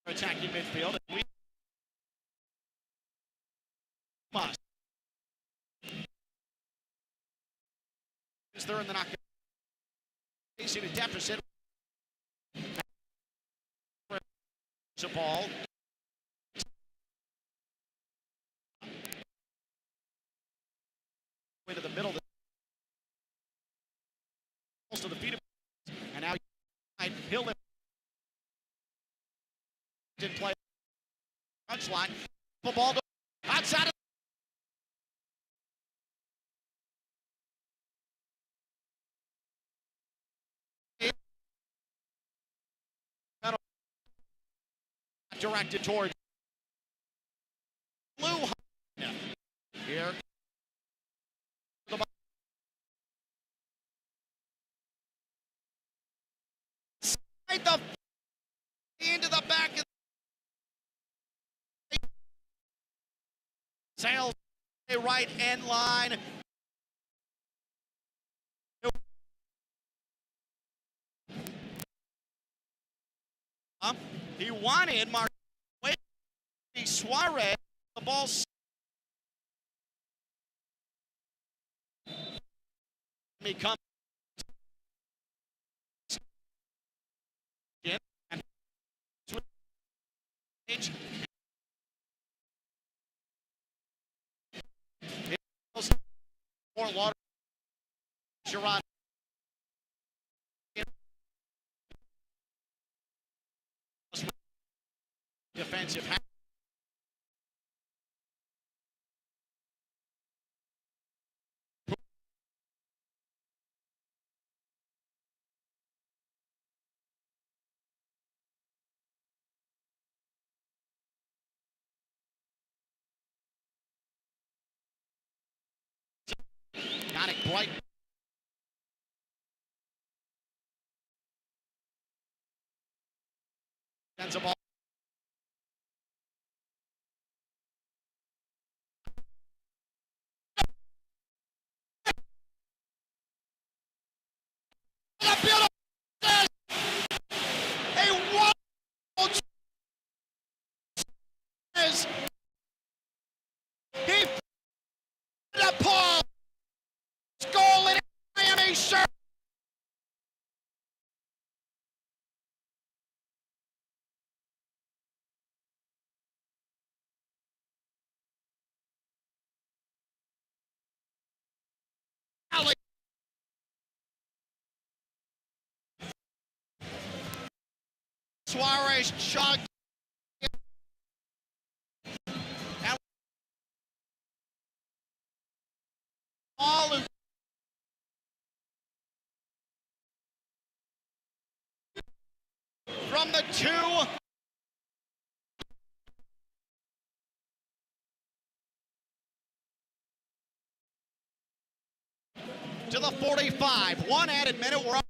attacking midfield. We must. Is there in the knockout? Facing a deficit. It's a ball. Into the middle. Close to the feet of, and now Hill didn't play punchline. The ball outside of directed towards Blue. Here. The into the back of Sails right end line. He wanted Suarez. The ball. He comes in and switch. Fort Lauderdale. Gerard. Defensive. Got it bright. Sends a ball. He the Paul goal in Miami shirt. Suarez chugged. And all of from the 2 to the 45. 1 added minute. We're up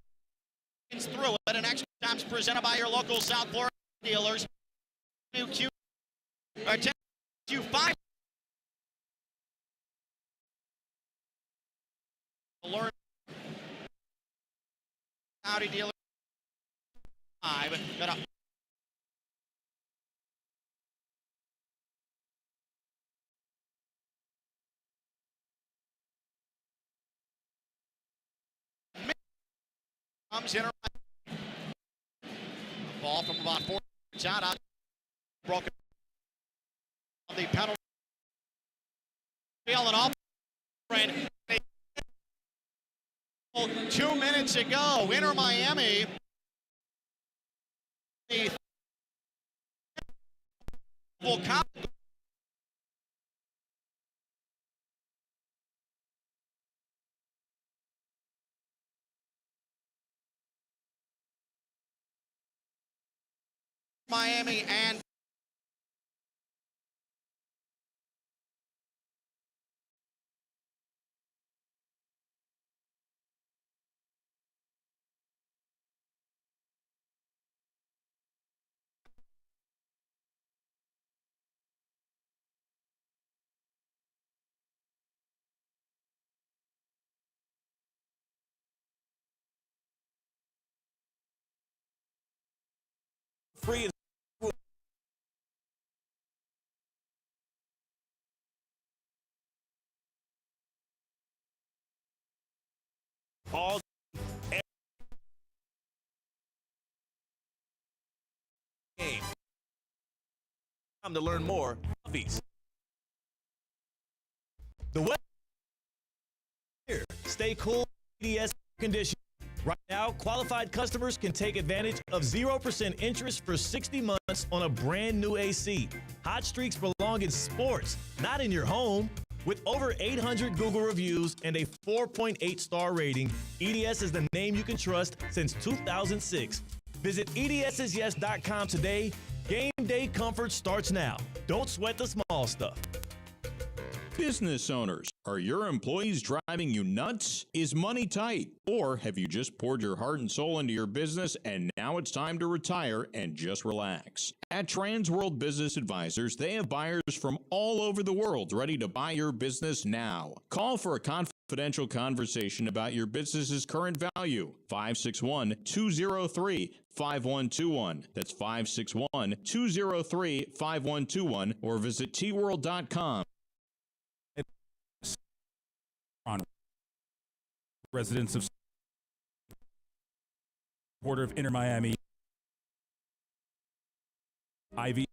through it. And extra time's presented by your local South Florida dealers. New Q5. Learn Audi dealer 5. Got a comes in. Ball from about 4 yards out. Broken. The penalty. Feeling off. 2 minutes ago, Inter Miami. The will count. Miami and
free. All game. Time to learn more. Puppies. The weather here. Stay cool. EDS condition. Right now, qualified customers can take advantage of 0% interest for 60 months on a brand new AC. Hot streaks belong in sports, not in your home. With over 800 Google reviews and a 4.8 star rating, EDS is the name you can trust since 2006. Visit EDSisyes.com today. Game day comfort starts now. Don't sweat the small stuff.
Business owners, are your employees driving you nuts? Is money tight? Or have you just poured your heart and soul into your business and now Now it's time to retire and just relax. At Trans World Business Advisors, they have buyers from all over the world ready to buy your business now. Call for a confidential conversation about your business's current value. 561-203-5121. That's 561-203-5121 or visit tworld.com.
On residents of border of Inner Miami, Ivy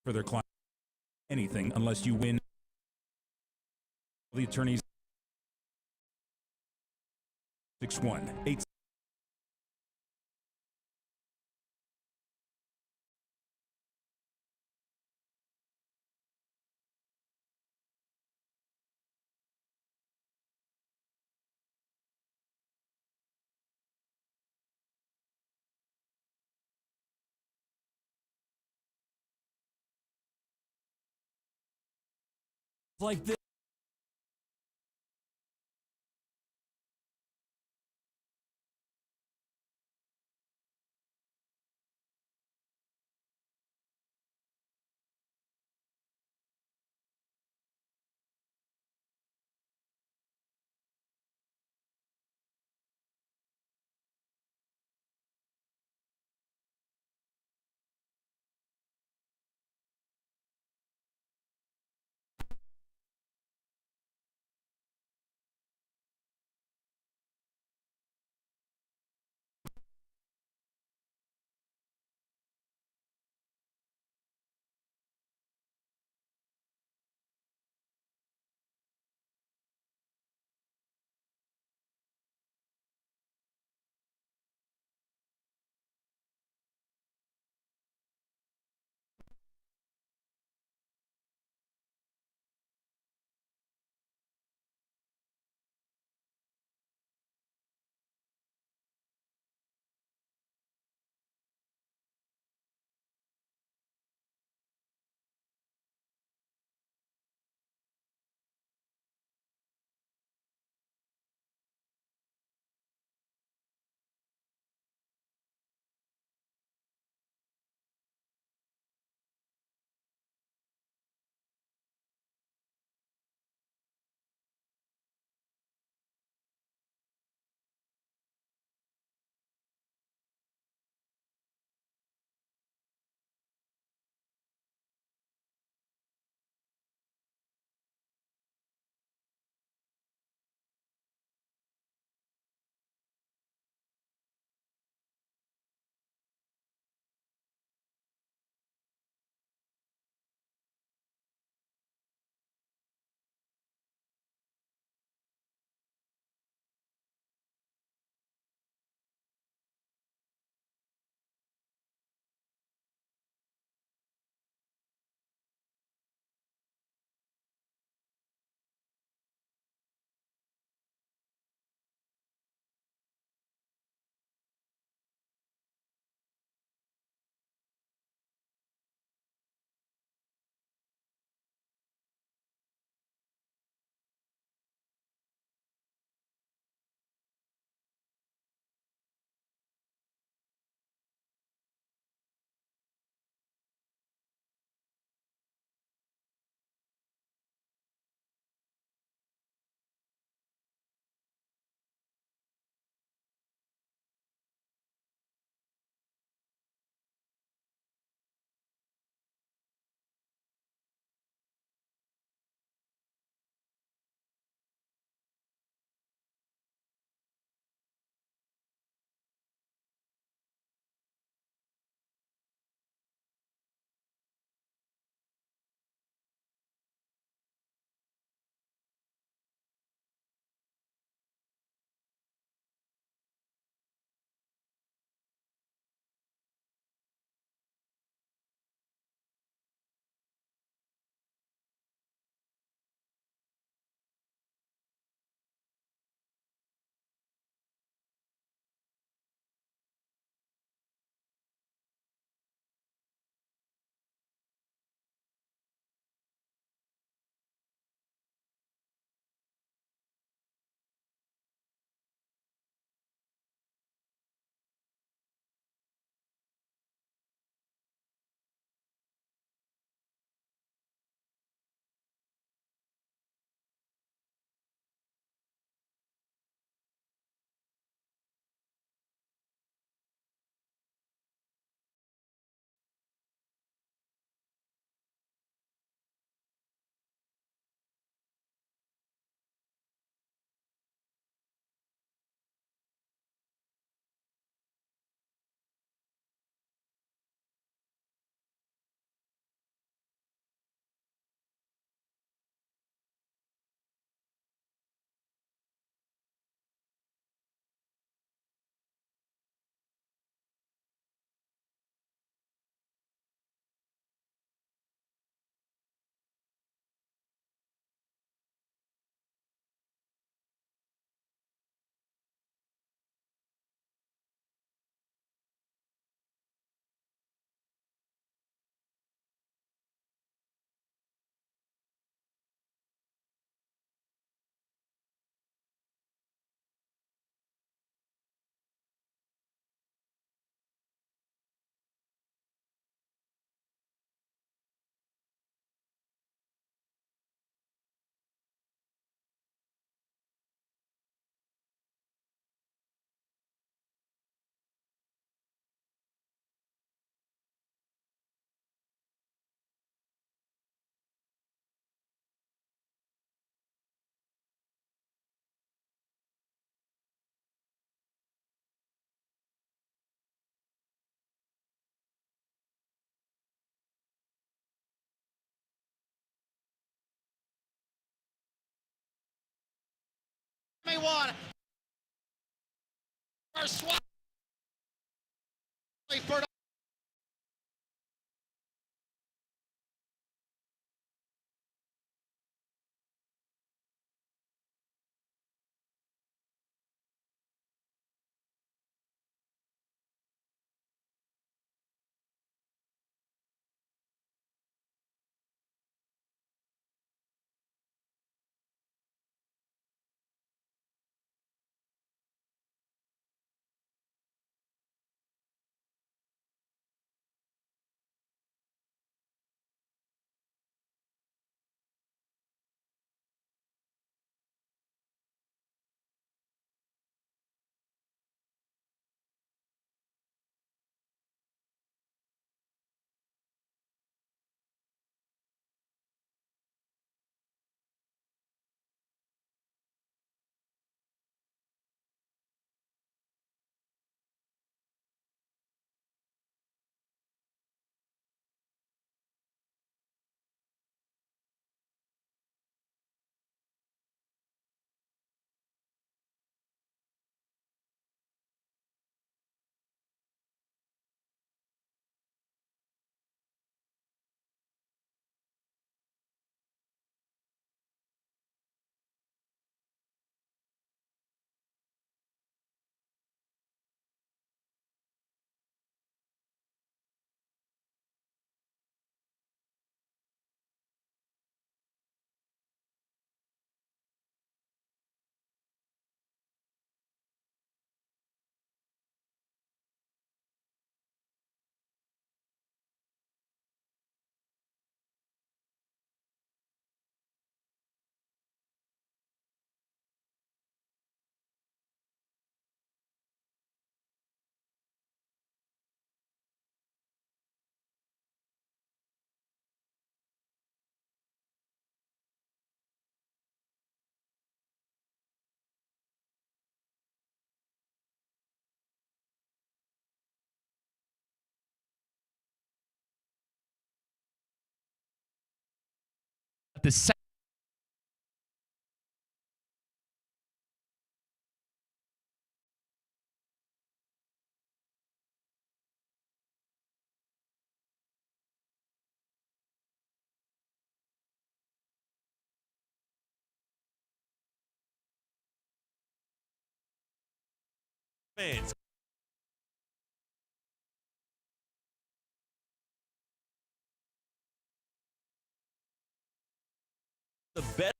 for their client anything unless you win. The attorneys 618. Like this.
21. For
the second.
Fans. The best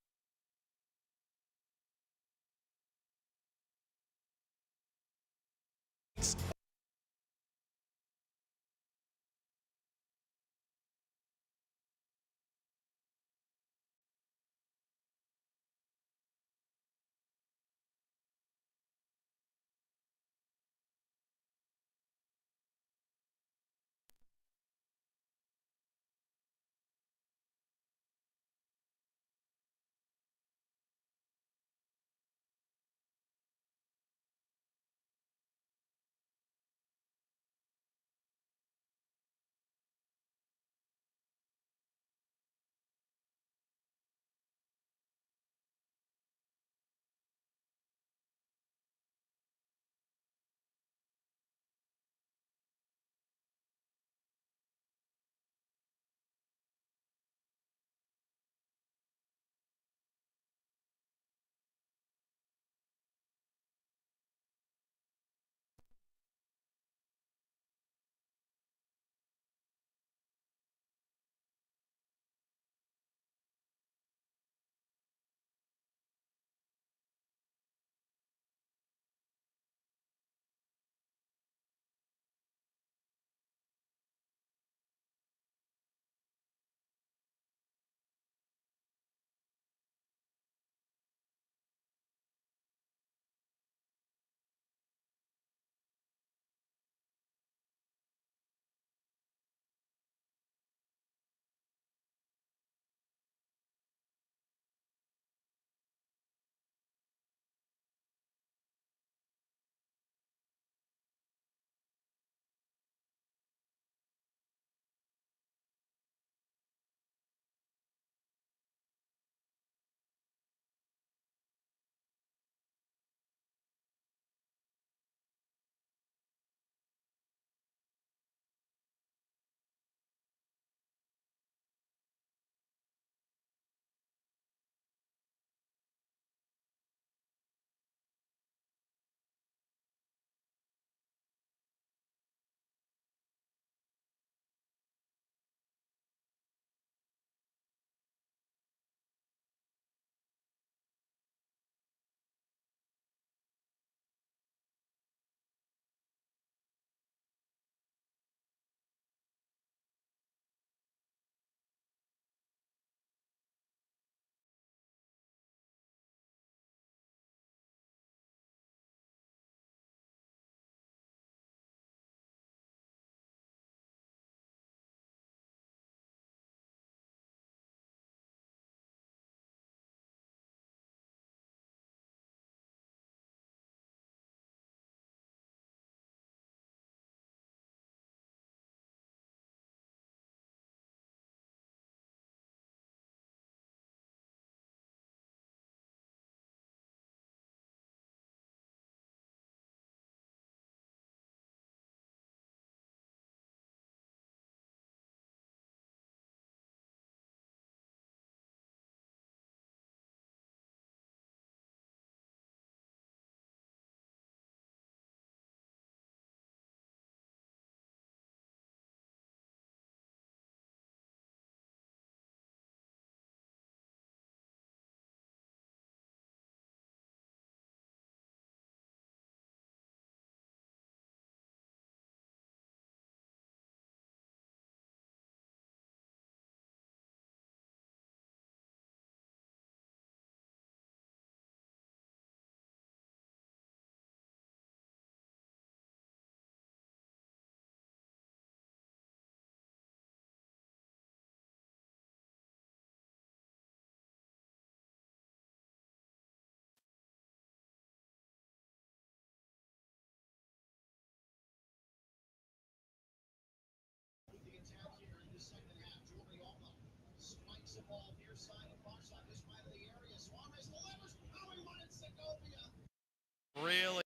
Really,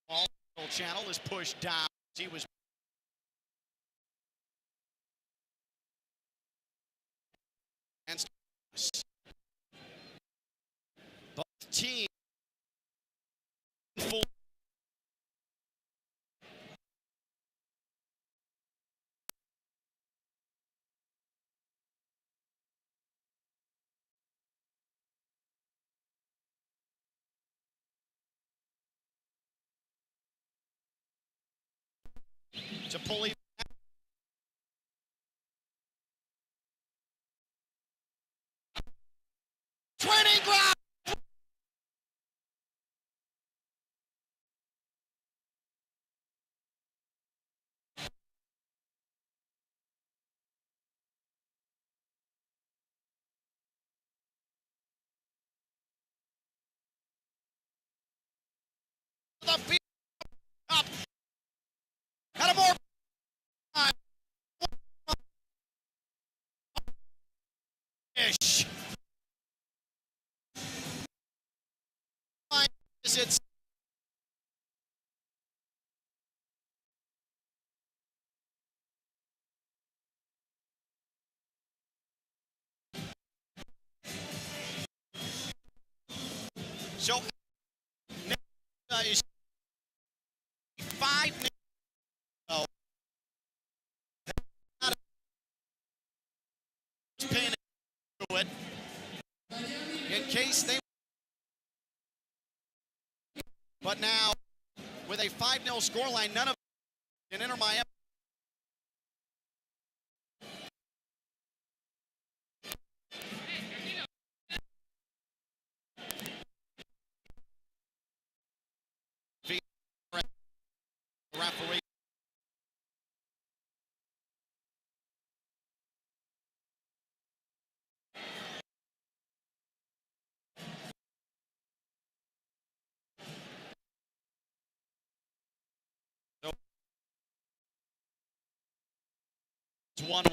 all channel is pushed down. He was and both teams full. To pull him. Training ground. The field up. Had a more time. Ish. It's so is 5 minutes. Oh, not paying to it in case they. But now, with a 5-0 scoreline, none of can enter Miami. Referee. So it's 1.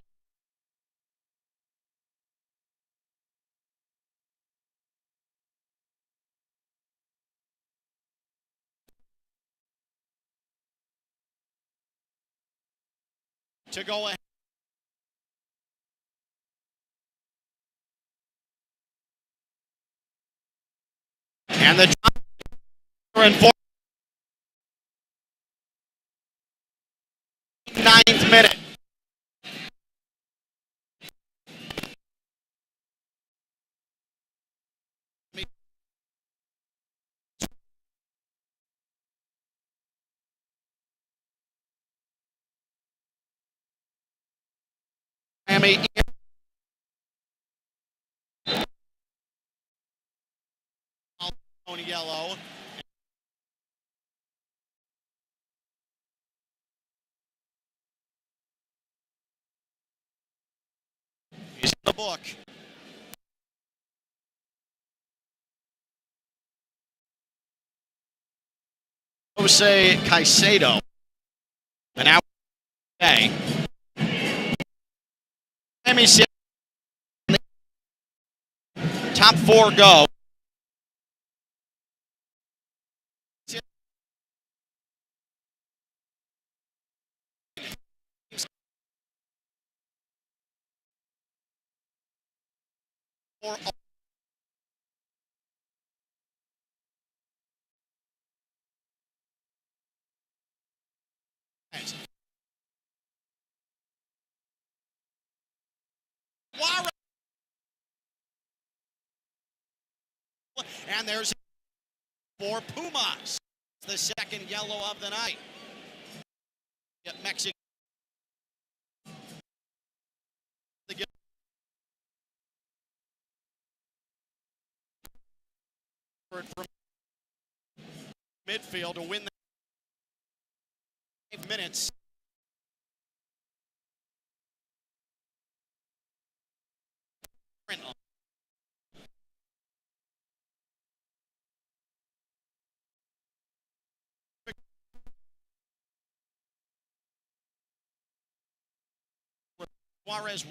To go ahead. And the in 49th minute. Miami on yellow. He's in the book. Jose Caicedo. An out today. Miami top 4 go. And there's for Pumas, the second yellow of the night. Mexico. From midfield to win the 5 minutes. Suarez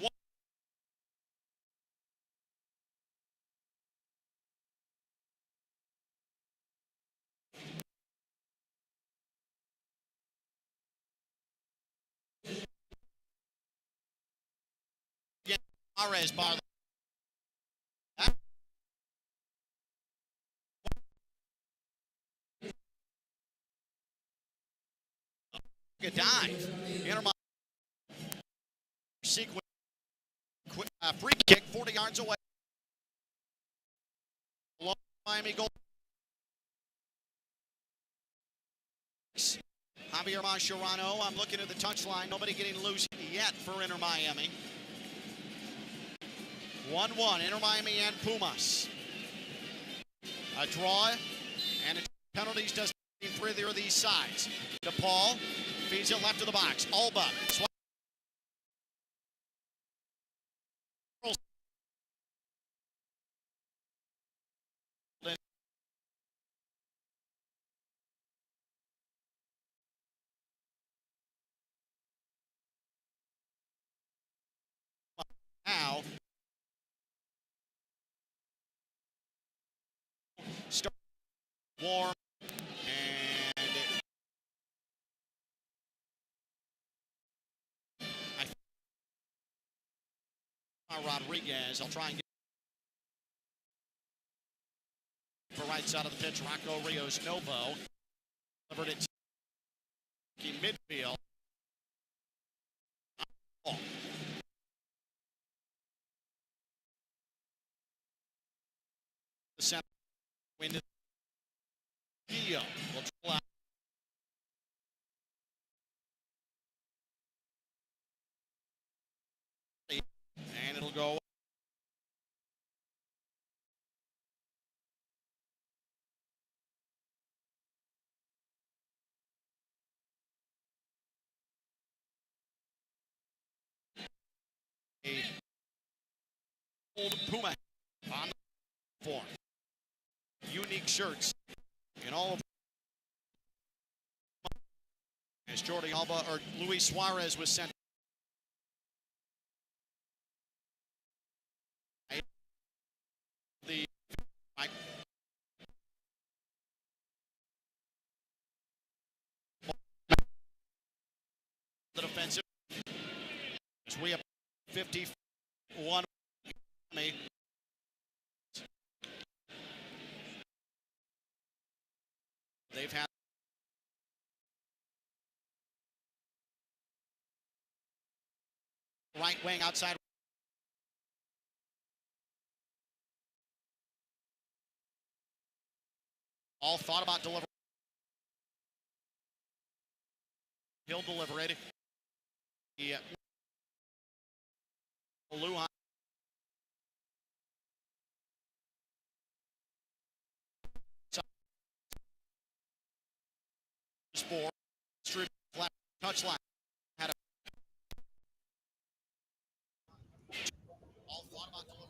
Suarez bar. A dive. Inter Miami sequence. Free kick 40 yards away. Long Miami goal. Javier Mascherano, I'm looking at the touchline. Nobody getting loose yet for Inter Miami. 1-1, Inter Miami and Pumas. A draw and penalties does for either of these sides. DePaul feeds it left of the box. Alba. Now, start warm and Rodriguez. I'll try and get for right side of the pitch. Rocco Rios Novo delivered it to midfield. The center into Gio. Will pull out. And it'll go. A old Puma on the form. Unique shirts in all of. As Jordi Alba or Luis Suarez was sent. The defensive. As we have 51. They've had right wing outside. All thought about delivering. He'll deliver it. Yeah. Lujan. Sport. Flat touchline. Had a all thought about delivering.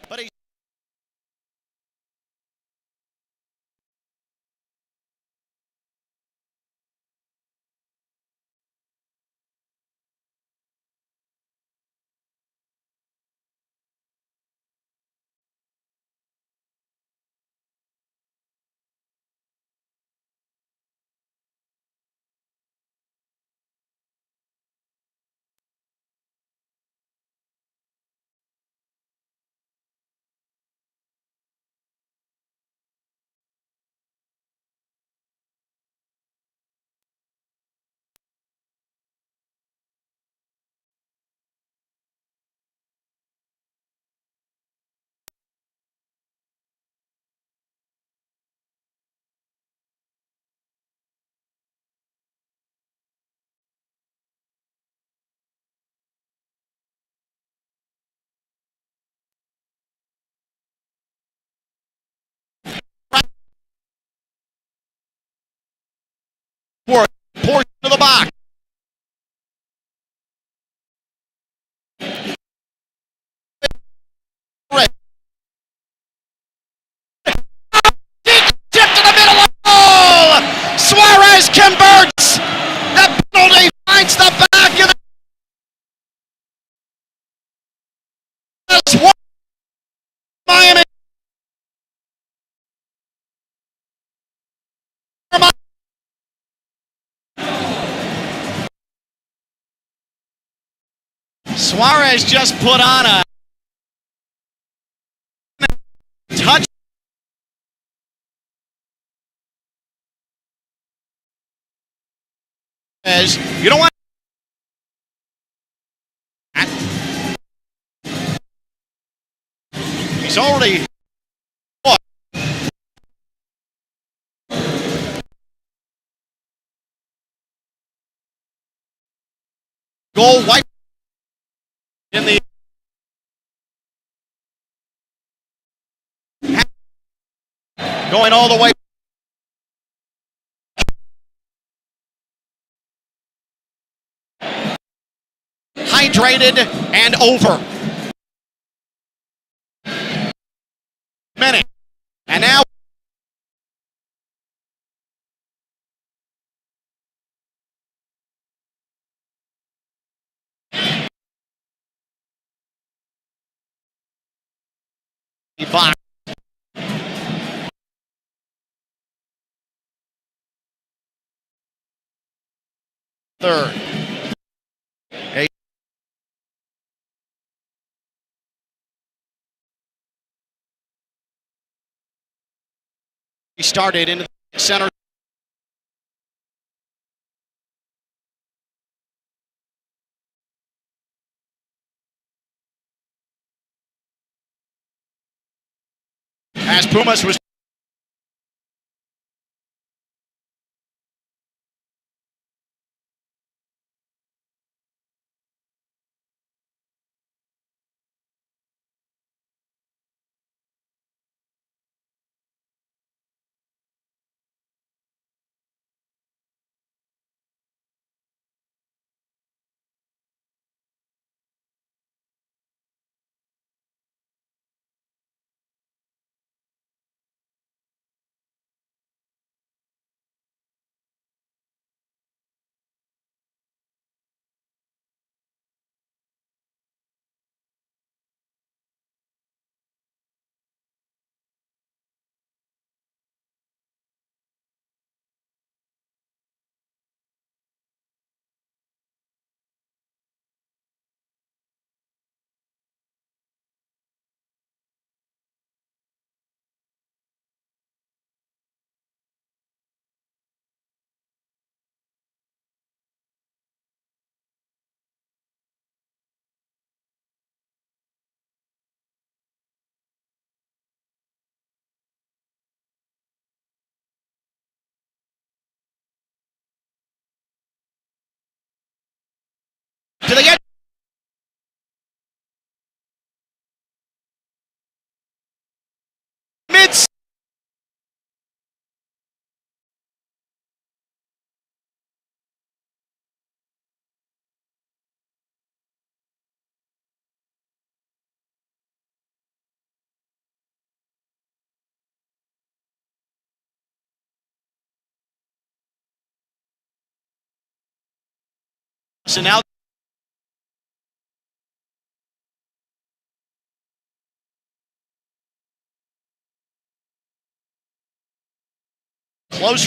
but he portion to the box. Tip to the middle of the goal. Suarez converts. The penalty finds the back of the Miami. Suarez just put on a touch. You don't want. He's already. Goal white in the. Going all the way. Hydrated and over. Minute. And now. Box. Third. He started into the center. As Pumas was So now close.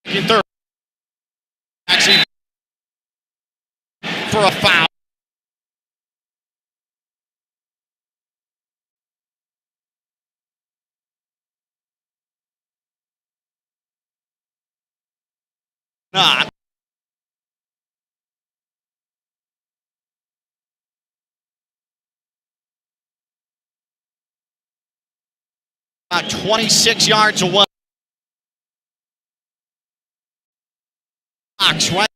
In third. Actually, for a foul. Not. 26 yards away. Box right.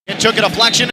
It took a deflection.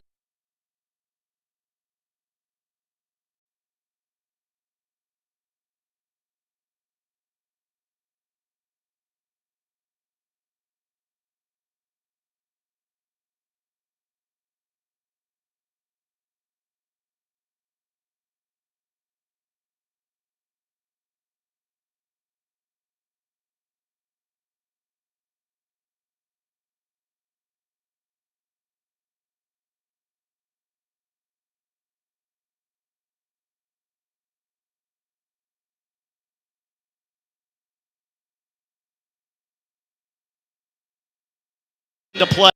To play.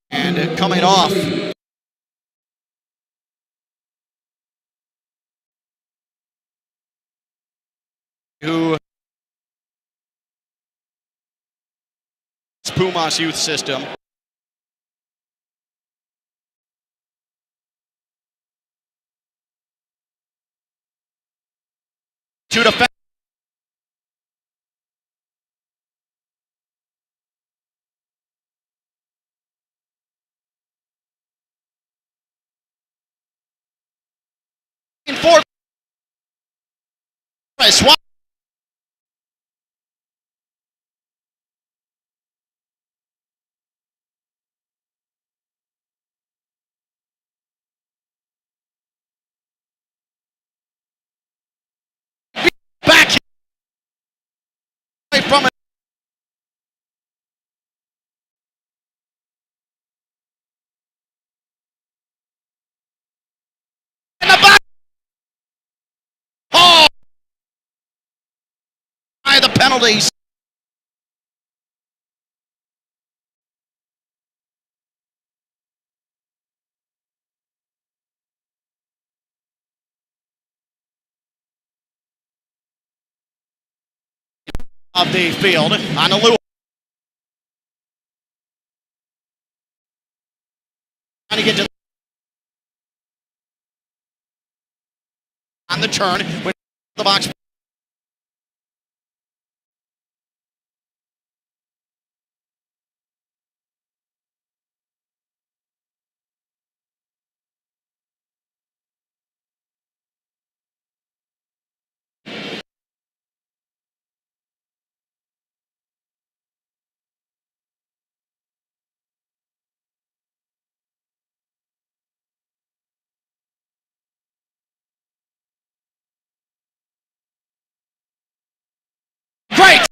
And coming off. Who Pumas youth system. To defend. Four. Swat. Back from it. In the back. Oh! By the penalties. Of the field on the loop. Trying to get to on the turn with the box. Great!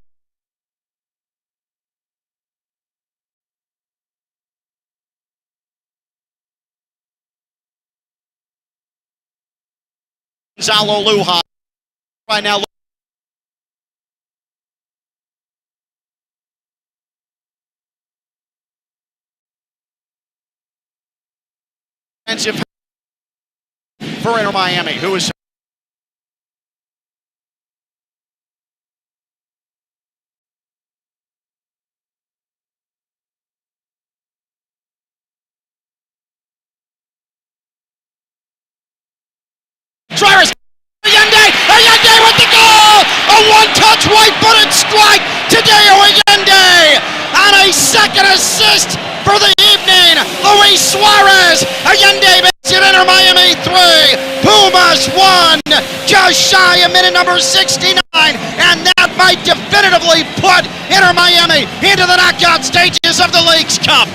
Gonzalo Lujan right now. Offensive for Inter Miami, who is Suarez. Allende with the goal! A one-touch right-footed strike to Deo Allende! On a second assist for the evening, Luis Suarez. Allende makes it Inter Miami 3, Pumas 1, just shy of minute number 69, and that might definitively put Inter Miami into the knockout stages of the League's Cup.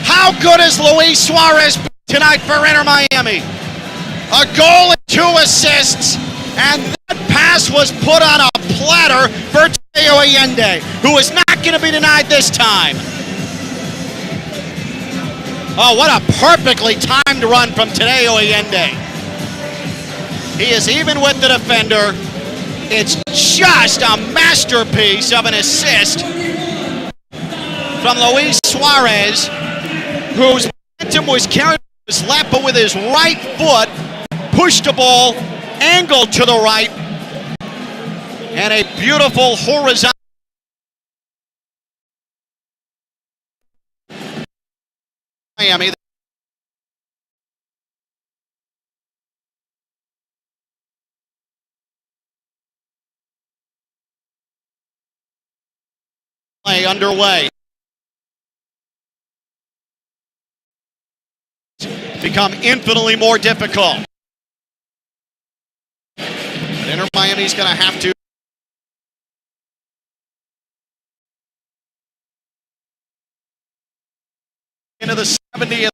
How good is Luis Suarez tonight for Inter Miami? A goal and 2 assists, and that pass was put on a platter for Deo Allende, who is not going to be denied this time. Oh, what a perfectly timed run from Deo Allende. He is even with the defender. It's just a masterpiece of an assist from Luis Suarez, whose momentum was carried with his left, but with his right foot, pushed the ball, angled to the right, and a beautiful horizontal. Miami. Play underway. Become infinitely more difficult. But Inter Miami's going to have to into the 70th.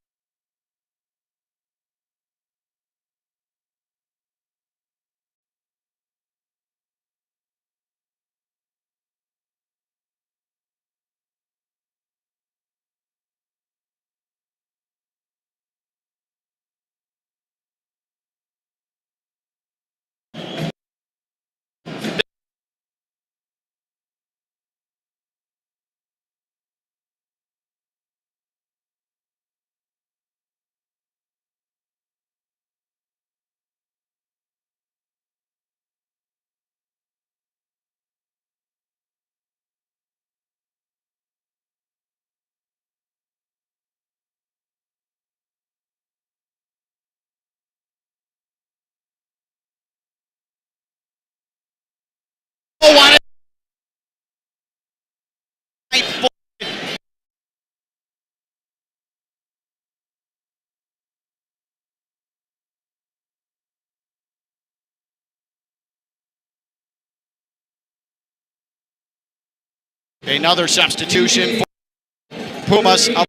Another substitution for Pumas. Off.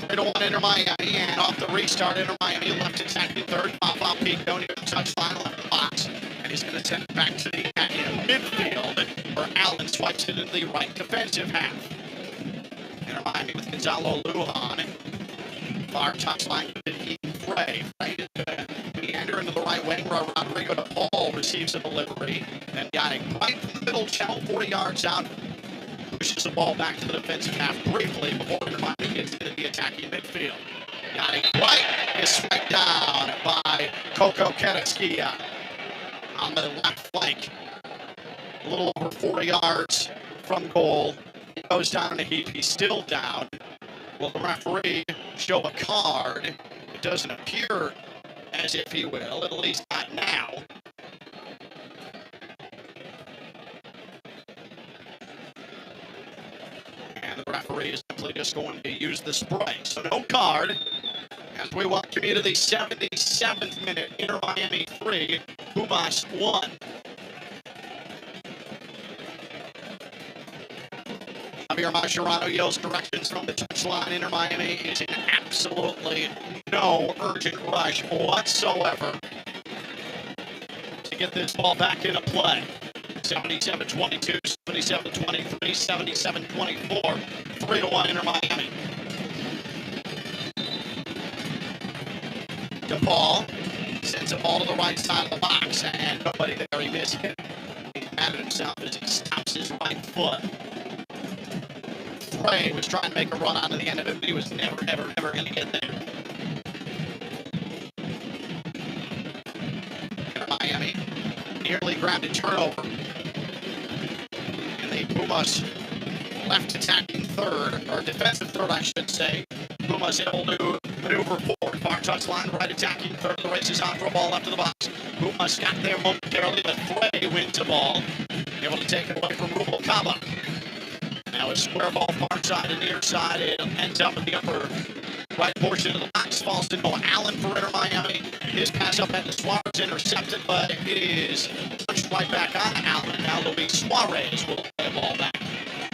3-1 Inter Miami, and off the restart, Inter Miami left attacking third. Pop Pico near the touchline, left box, and he's going to send it back to the midfield, where Allen swipes it in the right defensive half. Inter Miami with Gonzalo Lujan. Far touchline to Ethan Frey. Frey is going to meander into the right wing, where Rodrigo de Paul receives a delivery. And Yannick right from the middle channel, 40 yards out. Pushes the ball back to the defensive half briefly before Inter Miami gets into the attacking midfield. Yannick Bright is swiped down by Coco Carrasquilla on the left flank. A little over 40 yards from goal. He goes down in a heap. He's still down. Will the referee show a card? It doesn't appear as if he will, at least not now. And the referee is simply just going to use the spray. So no card. As we welcome you to the 77th minute, Inter Miami 3, Pumas 1. Javier Mascherano yells directions from the touchline. Inter Miami is in absolutely no urgent rush whatsoever to get this ball back into play. 77-22, 77-23, 77-24, 3-1 Inter Miami. DePaul sends a ball to the right side of the box, and nobody there. He missed it. He's mad at himself as he stomps his right foot. Frey was trying to make a run onto the end of it, but he was never going to get there. Miami nearly grabbed a turnover. And the Pumas left attacking third, or defensive third, I should say. Pumas able to maneuver forward. Far touchline, right attacking third. The race is on for a ball left of the box. Pumas got there momentarily, but Frey wins the ball. Able to take it away from Rubalcaba. Now a square ball far side and near side. It ends up in the upper right portion of the box. Falls to Noah Allen for Inter Miami. His pass up at the Suarez intercepted, but it is pushed right back on Allen. Now Luis Suarez will play the ball back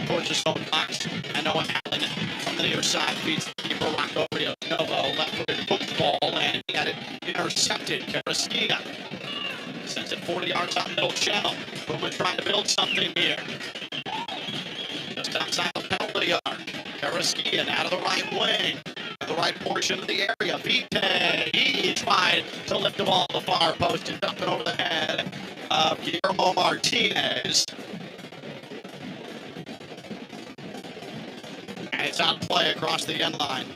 towards his own box. And Noah Allen from the near side feeds the keeper Rocco Novo. Left-footed football, and he had it intercepted. Carrasquilla sends it 40 yards out middle channel. Pumas trying to build something here. Just outside the penalty yard. Carrasquilla out of the right wing. The right portion of the area. Vite, he tried to lift the ball to the far post and dump it over the head of Guillermo Martinez. And it's out of play across the end line.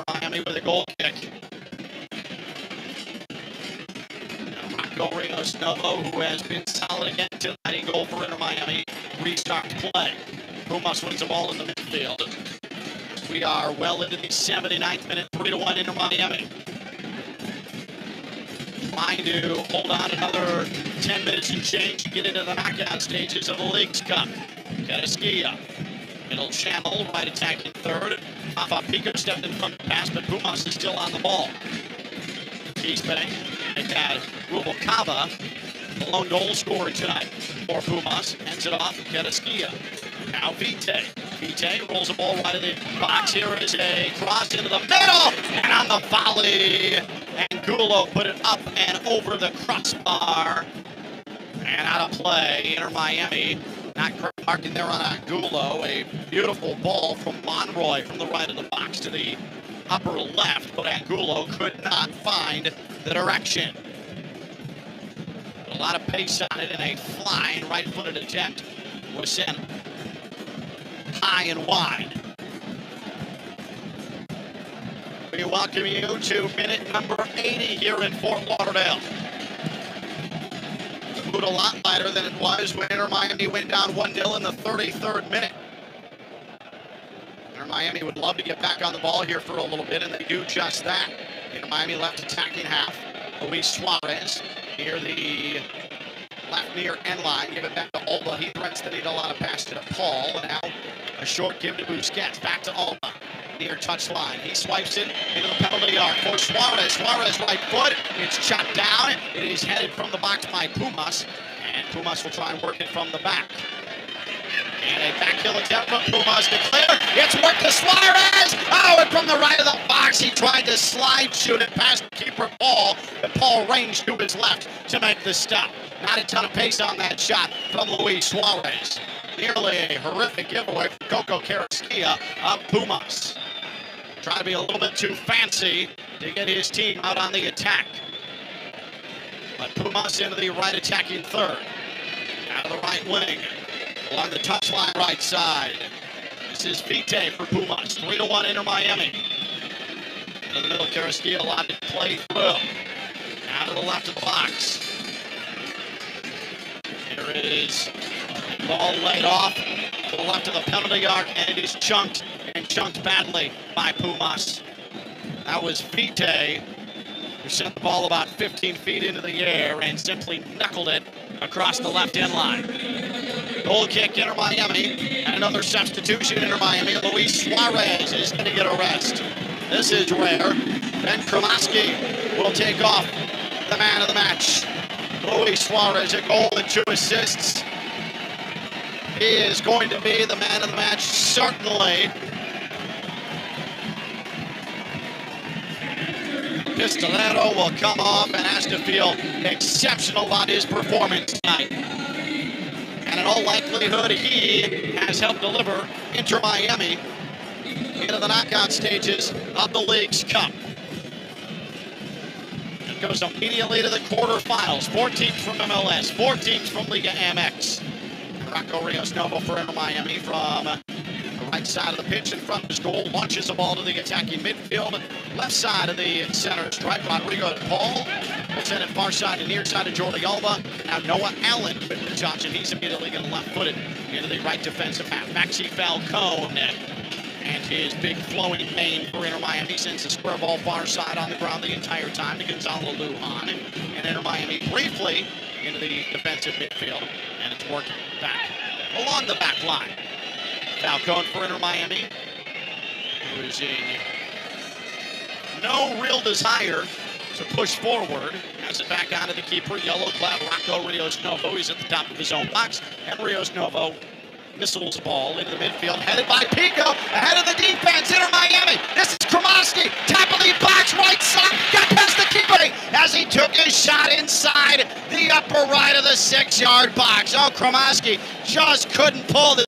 Miami with a goal kick. Rios Novo, who has been solid again tonight, in goal for Inter Miami. Restart play. Pumas wins the ball in the midfield. We are well into the 79th minute, 3-1 Inter Miami. Trying to hold on another 10 minutes and change to get into the knockout stages of the League's Cup. Carrasquilla, middle channel, right attacking third. Papa Pico stepped in front of the pass, but Pumas is still on the ball. He's spinning. They've had Rubalcaba, the lone goal scorer tonight for Pumas. Ends it off Carrasquilla. Now Vite. Vite rolls the ball right in the box. Here is a cross into the middle. And on the volley. Angulo put it up and over the crossbar. And out of play. Inter Miami not marking there on Angulo. A beautiful ball from Monroy from the right of the box to the upper left, but Angulo could not find the direction. A lot of pace on it, and a flying right-footed attempt was sent high and wide. We welcome you to minute number 80 here in Fort Lauderdale. The mood a lot lighter than it was when Inter Miami went down 1-0 in the 33rd minute. Inter Miami would love to get back on the ball here for a little bit, and they do just that. Inter Miami left attacking half. Luis Suarez near the left near end line. Give it back to Alba. He threats that he'd allow a pass to Paul. And now a short give to Busquets. Back to Alba. Near touchline. He swipes it into the penalty yard for Suarez. Suarez right foot. It's chopped down. It is headed from the box by Pumas. And Pumas will try and work it from the back. And a backheel attempt from Pumas to clear. It's worked to Suarez. Oh, and from the right of the box, he tried to slide shoot it past keeper Paul. But Paul ranged to his left to make the stop. Not a ton of pace on that shot from Luis Suarez. Nearly a horrific giveaway for Coco Carrasquilla of Pumas. Trying to be a little bit too fancy to get his team out on the attack. But Pumas into the right attacking third. Out of the right wing. Along the touchline right side. This is Vite for Pumas. 3-1 Inter Miami. In the middle, Carrasquilla allowed to play through. Out of the left of the box. Here is ball laid off to the left of the penalty arc, and it is chunked, and chunked badly by Pumas. That was Vite, who sent the ball about 15 feet into the air and simply knuckled it across the left end line. Goal kick, Inter Miami, and another substitution, Inter Miami. Luis Suarez is going to get a rest. This is where Ben Kremasky will take off the man of the match. Luis Suarez, a goal and 2 assists. He is going to be the man of the match, certainly. Pistolero will come off and has to feel exceptional about his performance tonight. And in all likelihood, he has helped deliver Inter Miami into the knockout stages of the League's Cup. It goes immediately to the quarterfinals. 4 teams from MLS, 4 teams from Liga MX. Rocco Rios Novo for Inter Miami from the right side of the pitch in front of his goal. Launches the ball to the attacking midfield. Left side of the center stripe, Rodrigo Paul. Will send it far side to near side of Jordi Alba. Now Noah Allen with the touch, and he's immediately going to left-footed into the right defensive half. Maxi Falcone and his big flowing mane for Inter Miami sends the square ball far side on the ground the entire time to Gonzalo Lujan. And Inter Miami briefly into the defensive midfield, and it's working back along the back line. Falcone for Inter Miami, losing no real desire to push forward. Has it back onto the keeper, yellow clad Rocco Rios Novo. He's at the top of his own box, and Rios Novo missiles ball into the midfield, headed by Pico, ahead of the defense, Inter Miami. This is Kremasky, top of the box, right side, got past the keeper as he took his shot inside the upper right of the 6-yard box. Oh, Kremasky just couldn't pull the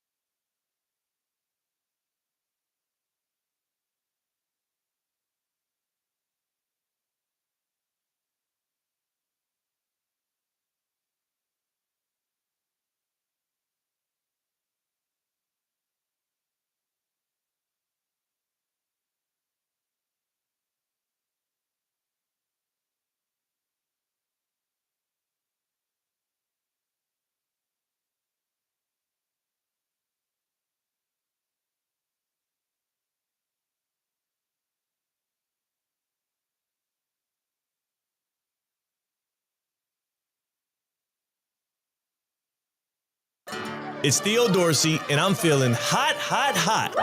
It's Theo Dorsey, and I'm feeling hot, hot, hot.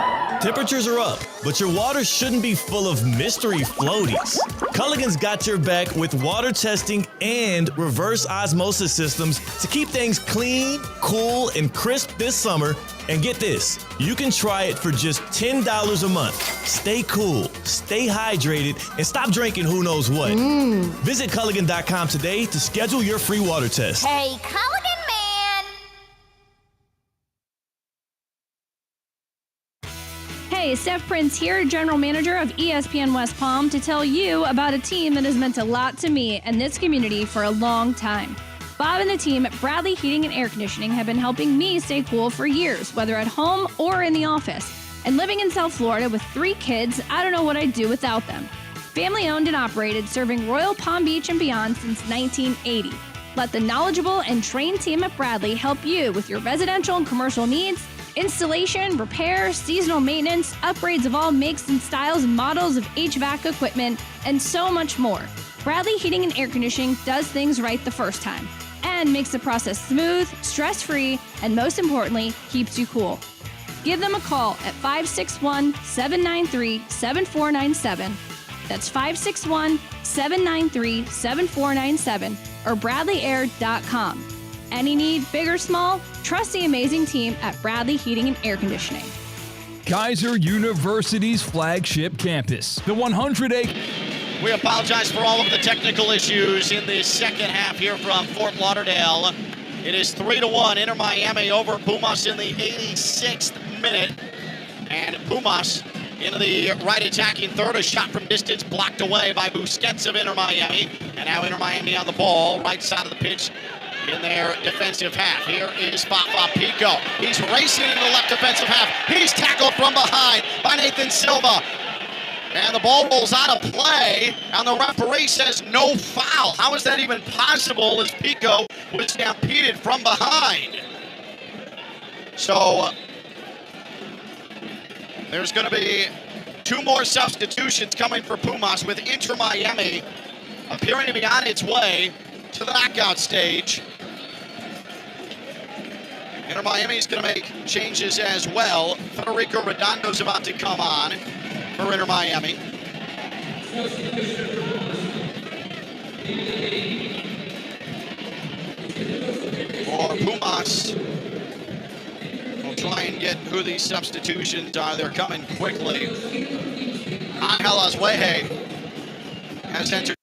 Temperatures are up, but your water shouldn't be full of mystery floaties. Culligan's got your back with water testing and reverse osmosis systems to keep things clean, cool, and crisp this summer. And get this, you can try it for just $10 a month. Stay cool, stay hydrated, and stop drinking who knows what. Visit Culligan.com today to schedule your free water test.
Hey, Culligan man!
Hey, Steph Prince here, General Manager of ESPN West Palm, to tell you about a team that has meant a lot to me and this community for a long time. Bob and the team at Bradley Heating and Air Conditioning have been helping me stay cool for years, whether at home or in the office. And living in South Florida with 3 kids, I don't know what I'd do without them. Family owned and operated, serving Royal Palm Beach and beyond since 1980. Let the knowledgeable and trained team at Bradley help you with your residential and commercial needs, installation, repair, seasonal maintenance, upgrades of all makes and styles and models of HVAC equipment, and so much more. Bradley Heating and Air Conditioning does things right the first time and makes the process smooth, stress-free, and most importantly, keeps you cool. Give them a call at 561-793-7497. That's 561-793-7497 or bradleyair.com. any need, big or small, trust the amazing team at Bradley Heating and Air Conditioning.
Kaiser University's flagship campus, the 100-acre.
We apologize for all of the technical issues in the second half here from Fort Lauderdale. It is 3-1, Inter Miami over Pumas in the 86th minute. And Pumas into the right attacking third, a shot from distance blocked away by Busquets of Inter Miami. And now Inter Miami on the ball, right side of the pitch in their defensive half. Here is Fafa Pico. He's racing in the left defensive half. He's tackled from behind by Nathan Silva. And the ball rolls out of play, and the referee says no foul. How is that even possible as Pico was stampeded from behind? So there's going to be 2 more substitutions coming for Pumas, with Inter Miami appearing to be on its way to the knockout stage. Inter Miami is going to make changes as well. Federico Redondo's about to come on for Inter Miami. For Pumas, we'll try and get who these substitutions are. They're coming quickly. Angel Azueje has entered.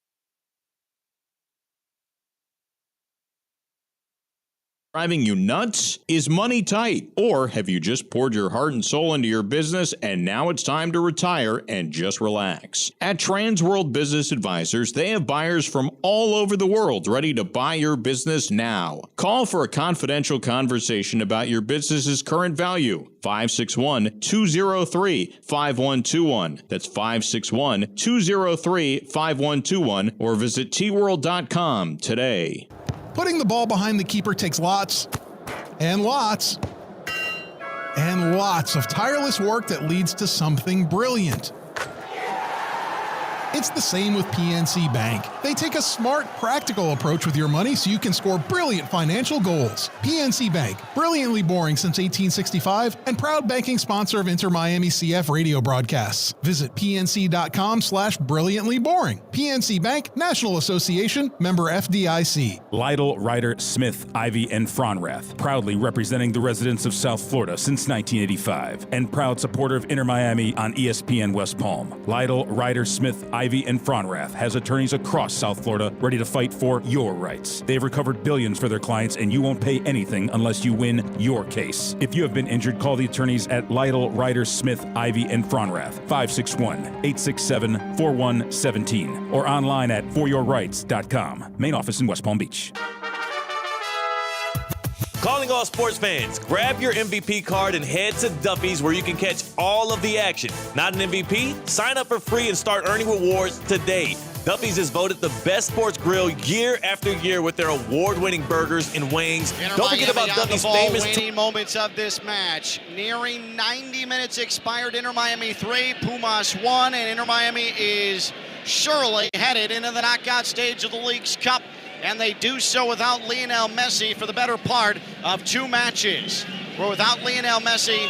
Driving you nuts? Is money tight? Or have you just poured your heart and soul into your business and now it's time to retire and just relax? At Trans World Business Advisors, they have buyers from all over the world ready to buy your business now. Call for a confidential conversation about your business's current value. 561-203-5121. That's 561-203-5121, or visit tworld.com today.
Putting the ball behind the keeper takes lots and lots and lots of tireless work that leads to something brilliant. It's the same with PNC Bank. They take a smart, practical approach with your money so you can score brilliant financial goals. PNC Bank, brilliantly boring since 1865 and proud banking sponsor of Inter Miami CF radio broadcasts. Visit pnc.com/brilliantlyboring. PNC Bank, National Association, member FDIC.
Lytle, Ryder, Smith, Ivy, and Fronrath, proudly representing the residents of South Florida since 1985, and proud supporter of Inter Miami on ESPN West Palm. Lytle, Ryder, Smith, Ivy, and Fronrath has attorneys across South Florida ready to fight for your rights. They've recovered billions for their clients, and you won't pay anything unless you win your case. If you have been injured, call the attorneys at Lytle, Ryder, Smith, Ivy, and Fronrath, 561-867-4117, or online at foryourrights.com. Main office in West Palm Beach.
Calling all sports fans, grab your MVP card and head to Duffy's, where you can catch all of the action. Not an MVP? Sign up for free and start earning rewards today. Duffy's is voted the best sports grill year after year with their award-winning burgers and wings. Don't forget about Duffy's famous
waning moments of this match. Nearing 90 minutes expired. Inter Miami 3, Pumas 1, and Inter Miami is surely headed into the knockout stage of the League's Cup. And they do so without Lionel Messi for the better part of 2 matches. We're without Lionel Messi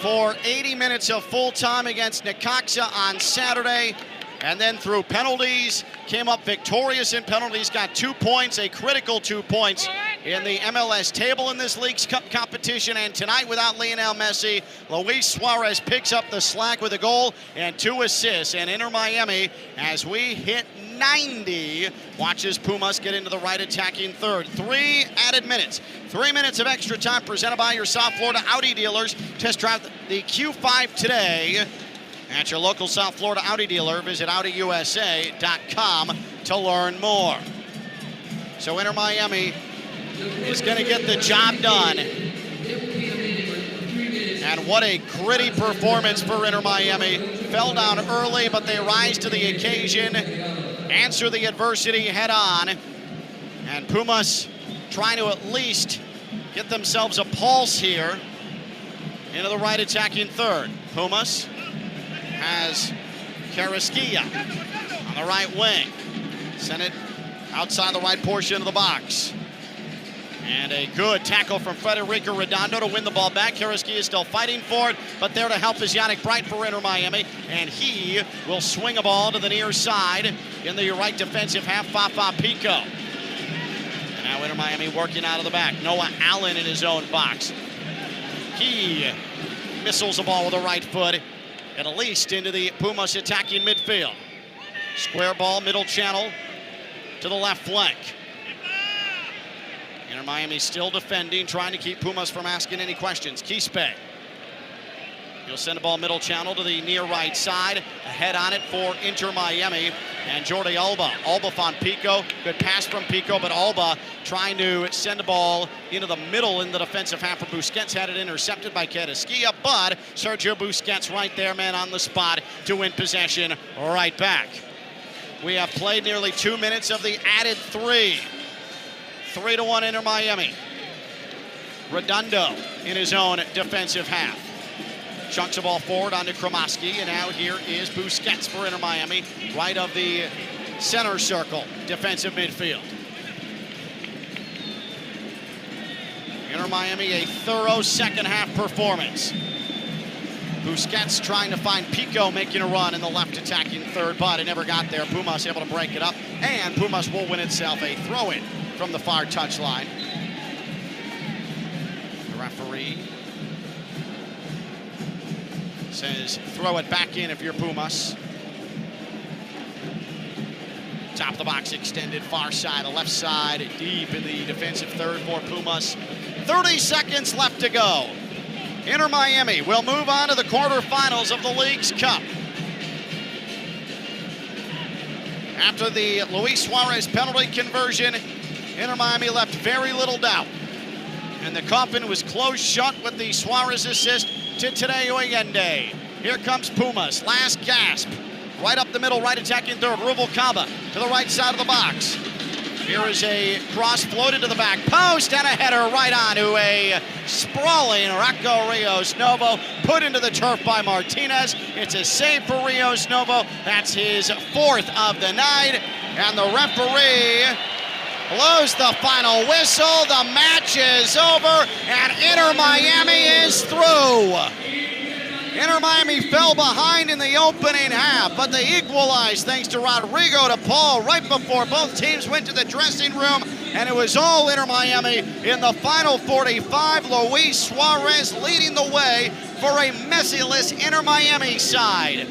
for 80 minutes of full time against Necaxa on Saturday. And then through penalties, came up victorious in penalties, got 2 points, a critical 2 points in the MLS table in this League's Cup competition. And tonight, without Lionel Messi, Luis Suarez picks up the slack with a goal and 2 assists. And Inter Miami, as we hit 90, watches Pumas get into the right attacking third. 3 added minutes. 3 minutes of extra time presented by your South Florida Audi dealers. Test drive the Q5 today at your local South Florida Audi dealer. Visit AudiUSA.com to learn more. So Inter Miami is going to get the job done. And what a gritty performance for Inter Miami. Fell down early, but they rise to the occasion, answer the adversity head on. And Pumas trying to at least get themselves a pulse here into the right attacking third. Pumas has Carrasquilla on the right wing. Send it outside the right portion of the box. And a good tackle from Federico Redondo to win the ball back. Carrasquilla is still fighting for it, but there to help is Yannick Bright for Inter Miami. And he will swing a ball to the near side in the right defensive half, Fafa Pico. Now Inter Miami working out of the back. Noah Allen in his own box. He missiles the ball with the right foot, at least into the Pumas attacking midfield. Square ball, middle channel to the left flank. Inter Miami still defending, trying to keep Pumas from asking any questions. Quispe. He'll send the ball middle channel to the near right side. A head on it for Inter Miami. And Jordi Alba. Alba found Pico. Good pass from Pico, but Alba trying to send the ball into the middle in the defensive half for Busquets. Had it intercepted by Carrasquilla, but Sergio Busquets right there, man, on the spot to win possession right back. We have played nearly 2 minutes of the added 3. 3-1 Inter Miami. Redondo in his own defensive half. Chunks the ball forward onto Kramaski, and now here is Busquets for Inter Miami, right of the center circle, defensive midfield. Inter Miami, a thorough second half performance. Busquets trying to find Pico making a run in the left attacking third, but it never got there. Pumas able to break it up, and Pumas will win itself a throw-in from the far touchline. The referee says throw it back in if you're Pumas. Top of the box extended, far side, the left side, deep in the defensive third for Pumas. 30 seconds left to go. Inter Miami will move on to the quarterfinals of the League's Cup. After the Luis Suarez penalty conversion, Inter Miami left very little doubt. And the coffin was closed shut with the Suarez assist to Tadeo Allende. Here comes Pumas, last gasp. Right up the middle, right attacking third, Rubalcaba to the right side of the box. Here is a cross floated to the back post and a header right on to a sprawling Rocco Rios Novo, put into the turf by Martinez. It's a save for Rios Novo. That's his 4th of the night, and the referee blows the final whistle. The match is over, and Inter Miami is through. Inter Miami fell behind in the opening half, but they equalized thanks to Rodrigo de Paul right before both teams went to the dressing room, and it was all Inter Miami in the final 45. Luis Suarez leading the way for a Messi-less Inter Miami side.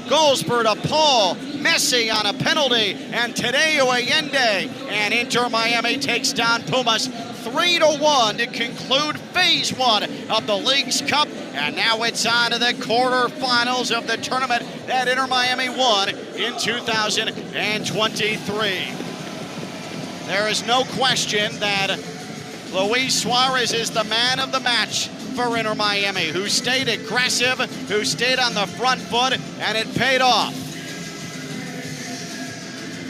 Goals for de Paul, Messi on a penalty, and Tadeo Allende. And Inter Miami takes down Pumas 3-1 to conclude phase 1 of the League's Cup. And now it's on to the quarterfinals of the tournament that Inter Miami won in 2023. There is no question that Luis Suarez is the man of the match for Inter Miami, who stayed aggressive, who stayed on the front foot, and it paid off.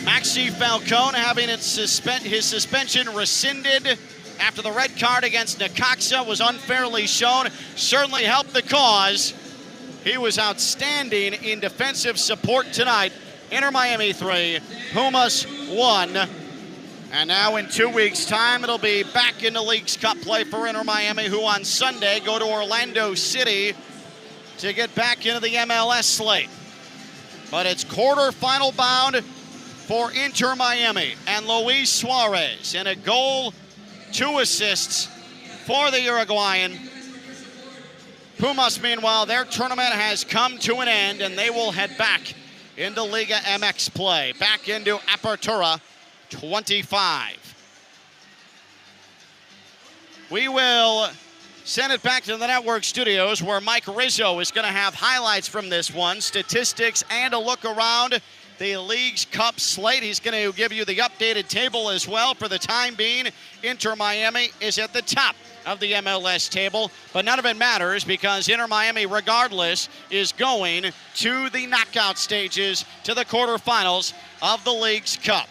Maxi Falcone having his suspension rescinded after the red card against Necaxa was unfairly shown, certainly helped the cause. He was outstanding in defensive support tonight. Inter Miami 3, Pumas 1. And now in 2 weeks' time, it'll be back into League's Cup play for Inter Miami, who on Sunday go to Orlando City to get back into the MLS slate. But it's quarterfinal bound for Inter Miami, and Luis Suarez in a goal, 2 assists for the Uruguayan. Pumas, meanwhile, their tournament has come to an end, and they will head back into Liga MX play, back into Apertura 25. We will send it back to the network studios where Mike Rizzo is going to have highlights from this one, statistics, and a look around the League's Cup slate. He's going to give you the updated table as well. For the time being, Inter Miami is at the top of the MLS table, but none of it matters because Inter Miami, regardless, is going to the knockout stages, to the quarterfinals of the League's Cup.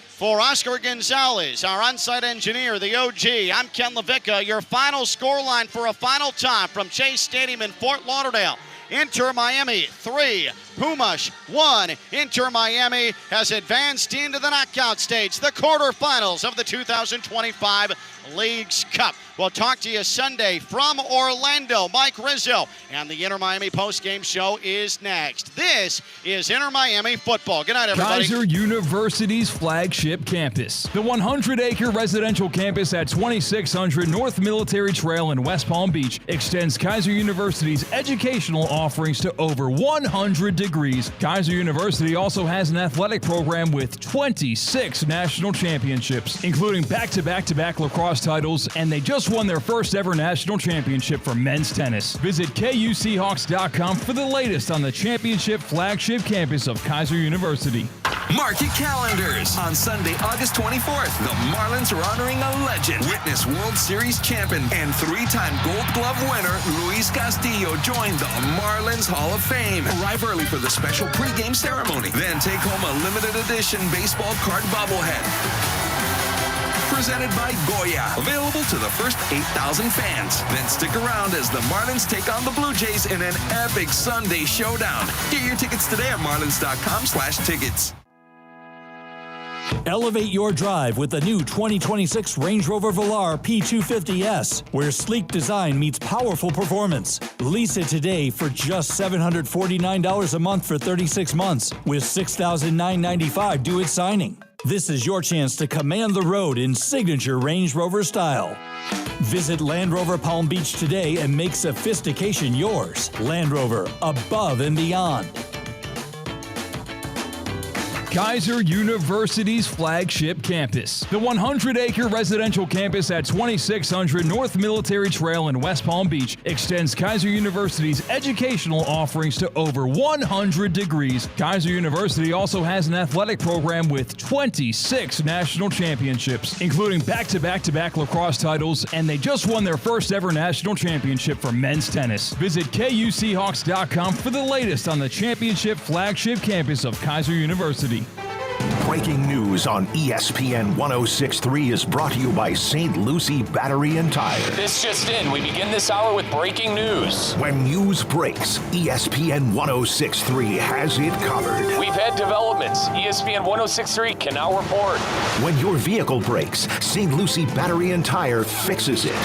For Oscar Gonzalez, our on-site engineer, the OG, I'm Ken Levicka. Your final scoreline for a final time from Chase Stadium in Fort Lauderdale. Inter Miami 3, Pumas 1. Inter Miami has advanced into the knockout stage, the quarterfinals of the 2025 Leagues Cup. We'll talk to you Sunday from Orlando. Mike Rizzo and the Inter Miami postgame show is next. This is Inter Miami football. Good night, everybody.
Kaiser University's flagship campus. The 100-acre residential campus at 2600 North Military Trail in West Palm Beach extends Kaiser University's educational offerings to over 100 degrees. Kaiser University also has an athletic program with 26 national championships, including back-to-back-to-back lacrosse titles, and they just won their first ever national championship for men's tennis. Visit KUSeahawks.com for the latest on the championship flagship campus of Kaiser University.
Mark your calendars. On Sunday, August 24th, the Marlins are honoring a legend. Witness World Series champion and three-time Gold Glove winner Luis Castillo join the Marlins Hall of Fame. Arrive early for the special pregame ceremony. Then take home a limited edition baseball card bobblehead. Presented by Goya. Available to the first 8,000 fans. Then stick around as the Marlins take on the Blue Jays in an epic Sunday showdown. Get your tickets today at marlins.com/tickets.
Elevate your drive with the new 2026 Range Rover Velar P250S, where sleek design meets powerful performance. Lease it today for just $749 a month for 36 months, with $6,995 due at signing. This is your chance to command the road in signature Range Rover style. Visit Land Rover Palm Beach today and make sophistication yours. Land Rover, above and beyond.
Kaiser University's flagship campus. The 100-acre residential campus at 2600 North Military Trail in West Palm Beach extends Kaiser University's educational offerings to over 100 degrees. Kaiser University also has an athletic program with 26 national championships, including back-to-back-to-back lacrosse titles, and they just won their first ever national championship for men's tennis. Visit KUSeahawks.com for the latest on the championship flagship campus of Kaiser University.
Breaking news on ESPN 106.3 is brought to you by St. Lucie Battery and Tire.
This just in, we begin this hour with breaking news.
When news breaks, ESPN 106.3 has it covered.
We've had developments. ESPN 106.3 can now report.
When your vehicle breaks, St. Lucie Battery and Tire fixes it.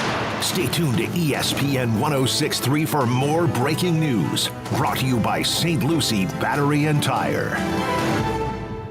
Stay tuned to ESPN 106.3 for more breaking news. Brought to you by St. Lucie Battery and Tire.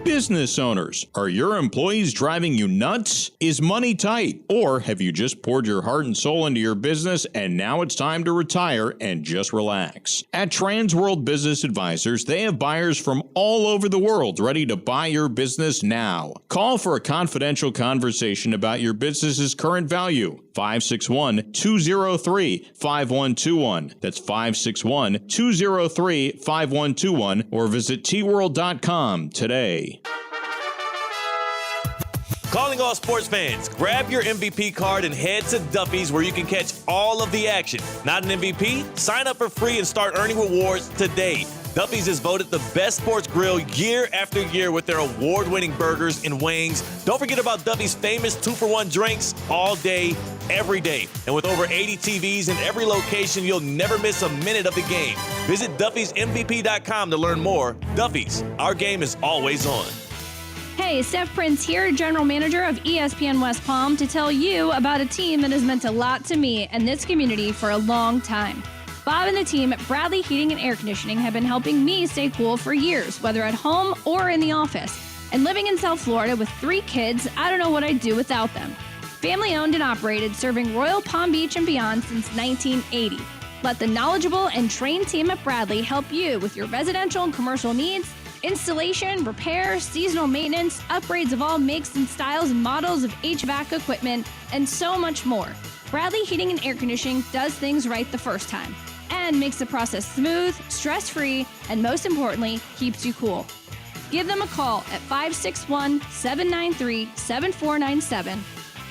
Business owners, are your employees driving you nuts? Is money tight? Or have you just poured your heart and soul into your business and now it's time to retire and just relax? At Trans World Business Advisors, they have buyers from all over the world ready to buy your business now. Call for a confidential conversation about your business's current value. 561-203-5121. That's 561-203-5121 or visit tworld.com today.
Calling all sports fans, grab your MVP card and head to Duffy's where you can catch all of the action. Not an MVP? Sign up for free and start earning rewards today. Duffy's is voted the best sports grill year after year with their award-winning burgers and wings. Don't forget about Duffy's famous 2-for-1 drinks all day, every day. And with over 80 TVs in every location, you'll never miss a minute of the game. Visit Duffy'sMVP.com to learn more. Duffy's, our game is always on.
Hey, Steph Prince here, General Manager of ESPN West Palm, to tell you about a team that has meant a lot to me and this community for a long time. Bob and the team at Bradley Heating and Air Conditioning have been helping me stay cool for years, whether at home or in the office. And living in South Florida with 3 kids, I don't know what I'd do without them. Family owned and operated, serving Royal Palm Beach and beyond since 1980. Let the knowledgeable and trained team at Bradley help you with your residential and commercial needs, installation, repair, seasonal maintenance, upgrades of all makes and styles and models of HVAC equipment, and so much more. Bradley Heating and Air Conditioning does things right the first time and makes the process smooth, stress-free, and most importantly, keeps you cool. Give them a call at 561-793-7497.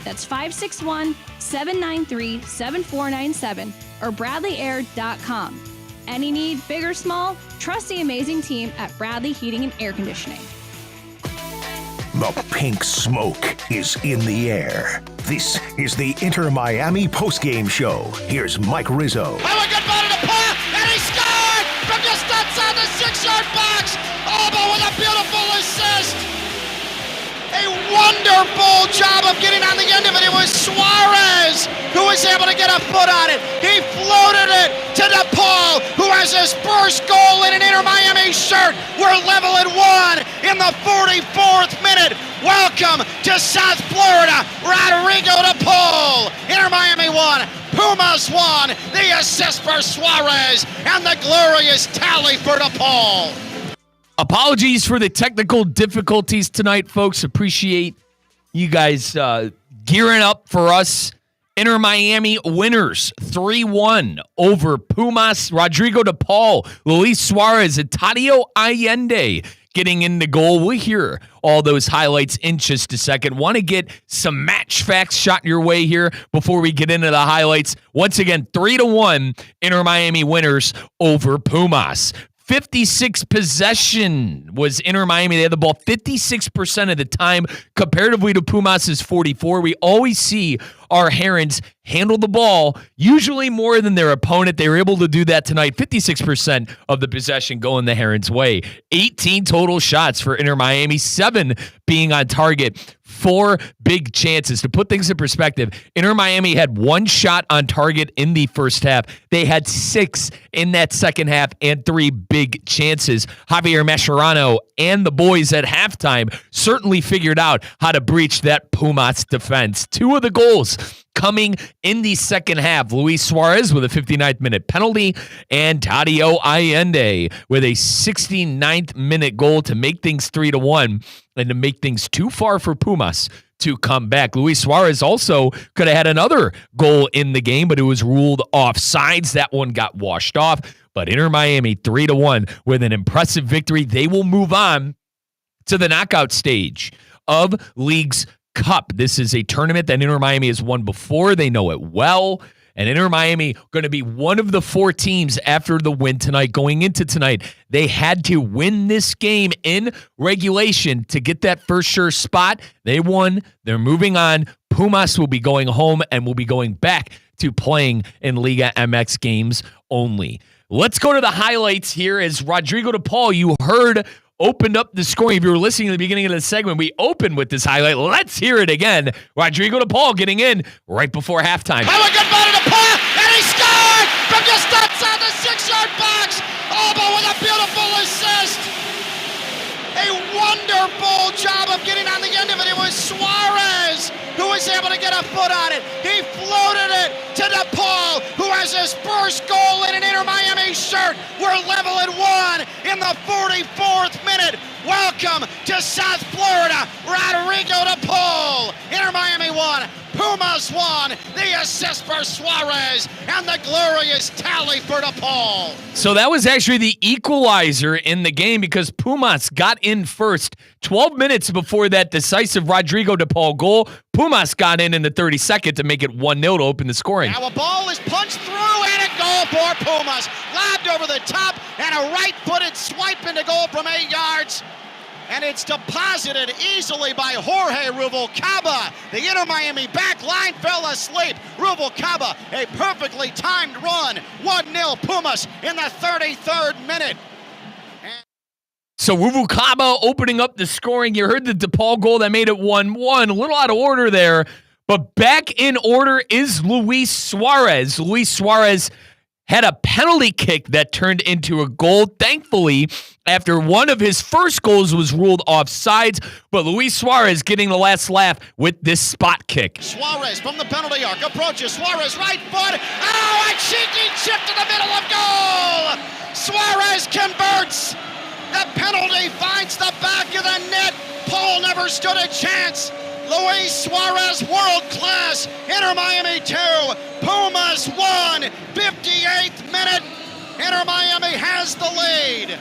That's 561-793-7497 or bradleyair.com. Any need, big or small, trust the amazing team at Bradley Heating and Air Conditioning.
The pink smoke is in the air. This is the Inter Miami postgame show. Here's Mike Rizzo.
Oh, a good ball to the paw, and he scored from just outside the 6-yard box. Alba with a beautiful assist. A wonderful job of getting on the end of it. It was Suarez who was able to get a foot on it. He floated it to DePaul, who has his first goal in an Inter Miami shirt. We're level at 1 in the 44th minute. Welcome to South Florida, Rodrigo DePaul. Inter Miami 1, Pumas 1. The assist for Suarez and the glorious tally for DePaul.
Apologies for the technical difficulties tonight, folks. Appreciate you guys gearing up for us. Inter Miami winners 3-1 over Pumas. Rodrigo DePaul, Luis Suarez, and Tadio Allende getting in the goal. We'll hear all those highlights in just a second. Want to get some match facts shot your way here before we get into the highlights. Once again, 3-1 Inter Miami winners over Pumas. 56 possession was Inter Miami. They had the ball 56% of the time, comparatively to Pumas' 44. We always see our Herons handle the ball, usually more than their opponent. They were able to do that tonight. 56% of the possession going the Herons' way. 18 total shots for Inter Miami, 7 being on target. 4 big chances. To put things in perspective, Inter Miami had 1 shot on target in the first half. They had 6 in that second half and 3 big chances. Javier Mascherano and the boys at halftime certainly figured out how to breach that Pumas defense. 2 of the goals coming in the second half. Luis Suarez with a 59th minute penalty and Tadio Allende with a 69th minute goal to make things 3-1 and to make things too far for Pumas to come back. Luis Suarez also could have had another goal in the game, but it was ruled offsides. That one got washed off. But Inter Miami 3-1 with an impressive victory. They will move on to the knockout stage of League's Cup. This is a tournament that Inter Miami has won before. They know it well. And Inter Miami going to be one of the 4 teams after the win tonight. Going into tonight, they had to win this game in regulation to get that first sure spot. They won. They're moving on. Pumas will be going home and will be going back to playing in Liga MX games only. Let's go to the highlights here as Rodrigo DePaul, you heard, opened up the scoring. If you were listening to the beginning of the segment, we opened with this highlight. Let's hear it again. Rodrigo DePaul getting in right before halftime.
Have a good ball to DePaul, and he scored from just outside the 6-yard box. Alba with a beautiful assist. A wonderful job of getting on the end of it. It was Suarez who was able to get a foot on it. He floated it to DePaul, who has his first goal in an Inter Miami shirt. We're level at 1 in the 44th minute. Welcome to South Florida, Rodrigo DePaul. Inter Miami 1, Pumas 1. The assist for Suarez and the glorious tally for DePaul.
So that was actually the equalizer in the game because Pumas got in first. 12 minutes before that decisive Rodrigo DePaul goal, Pumas got in the 32nd to make it 1-0 to open the scoring.
Now a ball is punched through and a goal for Pumas. Lobbed over the top and a right-footed swipe into goal from 8 yards. And it's deposited easily by Jorge Rubalcaba. The Inter Miami back line fell asleep. Rubalcaba, a perfectly timed run. 1-0 Pumas in the 33rd minute.
So Rubalcaba opening up the scoring. You heard the DePaul goal that made it 1-1. A little out of order there. But back in order is Luis Suarez. Luis Suarez had a penalty kick that turned into a goal. Thankfully, after one of his first goals was ruled offsides, but Luis Suarez getting the last laugh with this spot kick.
Suarez from the penalty arc approaches. Suarez right foot. Oh, a cheeky chip to the middle of goal. Suarez converts. The penalty finds the back of the net. Paul never stood a chance. Luis Suarez, world class. Inter Miami 2, Pumas 1. 58th minute. Inter Miami has the lead.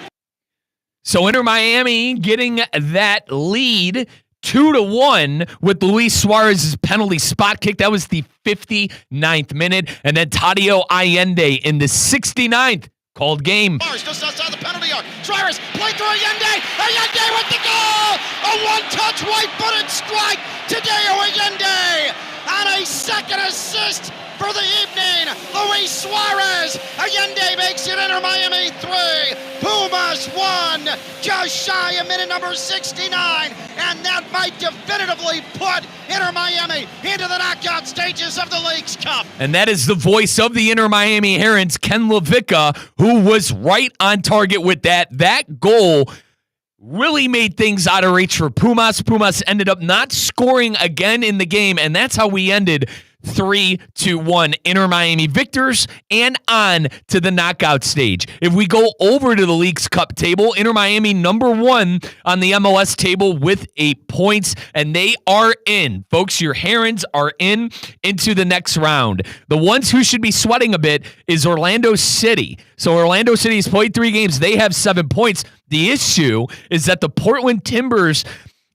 So Inter Miami getting that lead 2-1 with Luis Suarez's penalty spot kick. That was the 59th minute. And then Tadio Allende in the 69th. Called game.
Just outside the penalty arc. Suarez played through Allende. Allende with the goal. A one-touch right-footed strike to Tadio Allende on a second assist for the evening. Luis Suarez. Allende makes it Inter Miami 3. Pumas 1. Just shy of minute number 69. And that might definitively put Inter Miami into the knockout stages of the Leagues Cup.
And that is the voice of the Inter Miami Herons, Ken LaVicka, who was right on target with that. That goal really made things out of reach for Pumas. Pumas ended up not scoring again in the game, and that's how we ended 3-1 Inter Miami victors and on to the knockout stage. If we go over to the Leagues Cup table, Inter Miami number 1 on the MLS table with 8 points, and they are in. Folks, your Herons are into the next round. The ones who should be sweating a bit is Orlando City. So Orlando City has played 3 games. They have 7 points. The issue is that the Portland Timbers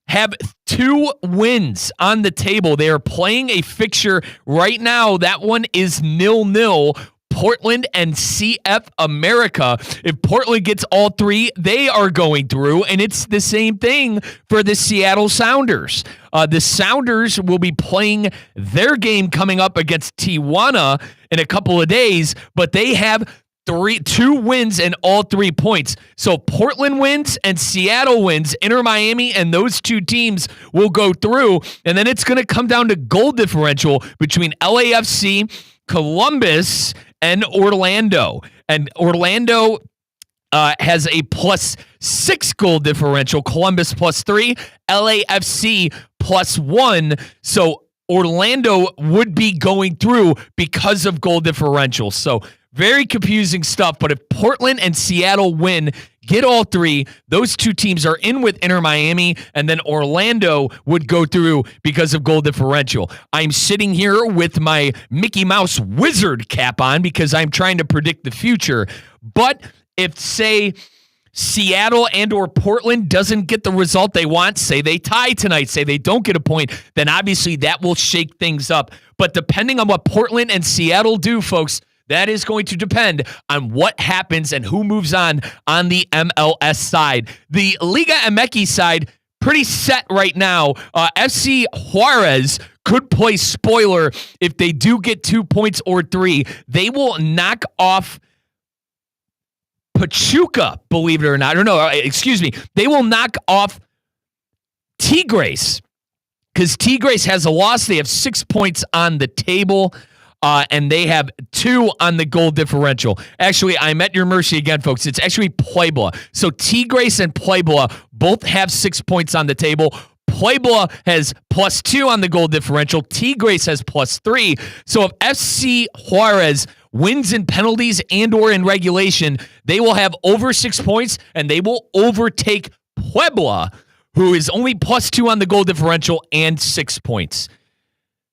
have 2 wins on the table. They are playing a fixture right now. That one is 0-0. Portland and CF America. If Portland gets all 3, they are going through, and it's the same thing for the Seattle Sounders. The Sounders will be playing their game coming up against Tijuana in a couple of days, but they have 2 wins and all 3 points. So Portland wins and Seattle wins. Inter Miami and those 2 teams will go through. And then it's going to come down to goal differential between LAFC, Columbus, and Orlando. And Orlando has a +6 goal differential. Columbus +3. LAFC +1. So Orlando would be going through because of goal differential. So very confusing stuff, but if Portland and Seattle win, get all 3, those 2 teams are in with Inter Miami, and then Orlando would go through because of goal differential. I'm sitting here with my Mickey Mouse wizard cap on because I'm trying to predict the future. But if, say, Seattle and or Portland doesn't get the result they want, say they tie tonight, say they don't get a point, then obviously that will shake things up. But depending on what Portland and Seattle do, folks, that is going to depend on what happens and who moves on the MLS side. The Liga MX side, pretty set right now. FC Juarez could play spoiler if they do get 2 points or 3. They will knock off Pachuca, believe it or not. Or no, excuse me. They will knock off Tigres because Tigres has a loss. They have 6 points on the table. And they have 2 on the goal differential. Actually, I'm at your mercy again, folks. It's actually Puebla. So Tigres and Puebla both have 6 points on the table. Puebla has +2 on the goal differential. Tigres has +3. So if FC Juarez wins in penalties and or in regulation, they will have over 6 points, and they will overtake Puebla, who is only +2 on the goal differential and 6 points.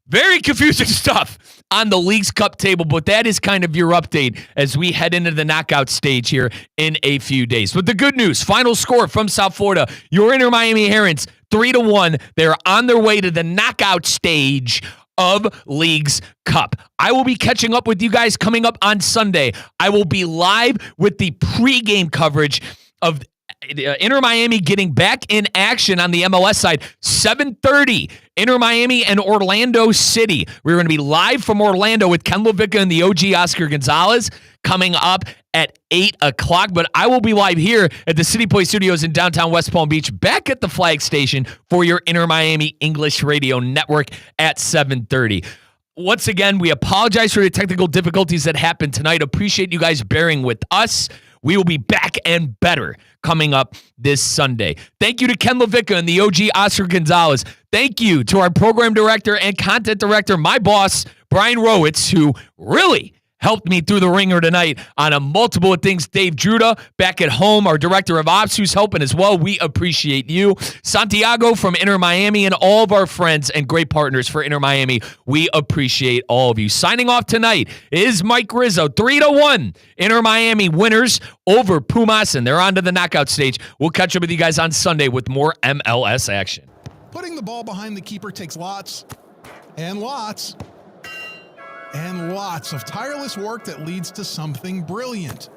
Very confusing stuff on the Leagues Cup table, but that is kind of your update as we head into the knockout stage here in a few days. But the good news, final score from South Florida, your Inter Miami Herons, 3-1. They're on their way to the knockout stage of Leagues Cup. I will be catching up with you guys coming up on Sunday. I will be live with the pregame coverage of Inter Miami getting back in action on the MLS side. 7:30, Inter Miami and Orlando City. We're going to be live from Orlando with Ken LaVicka and the OG Oscar Gonzalez coming up at 8 o'clock. But I will be live here at the City Play Studios in downtown West Palm Beach, back at the Flag Station for your Inter Miami English Radio Network at 7:30. Once again, we apologize for the technical difficulties that happened tonight. Appreciate you guys bearing with us. We will be back and better coming up this Sunday. Thank you to Ken LaVicka and the OG Oscar Gonzalez. Thank you to our program director and content director, my boss, Brian Rowitz, who really helped me through the ringer tonight on a multiple of things. Dave Druda back at home, our director of ops, who's helping as well. We appreciate you. Santiago from Inter Miami and all of our friends and great partners for Inter Miami. We appreciate all of you. Signing off tonight is Mike Rizzo. 3-1 Inter Miami winners over Pumas, and they're on to the knockout stage. We'll catch up with you guys on Sunday with more MLS action.
Putting the ball behind the keeper takes lots and lots and lots of tireless work that leads to something brilliant.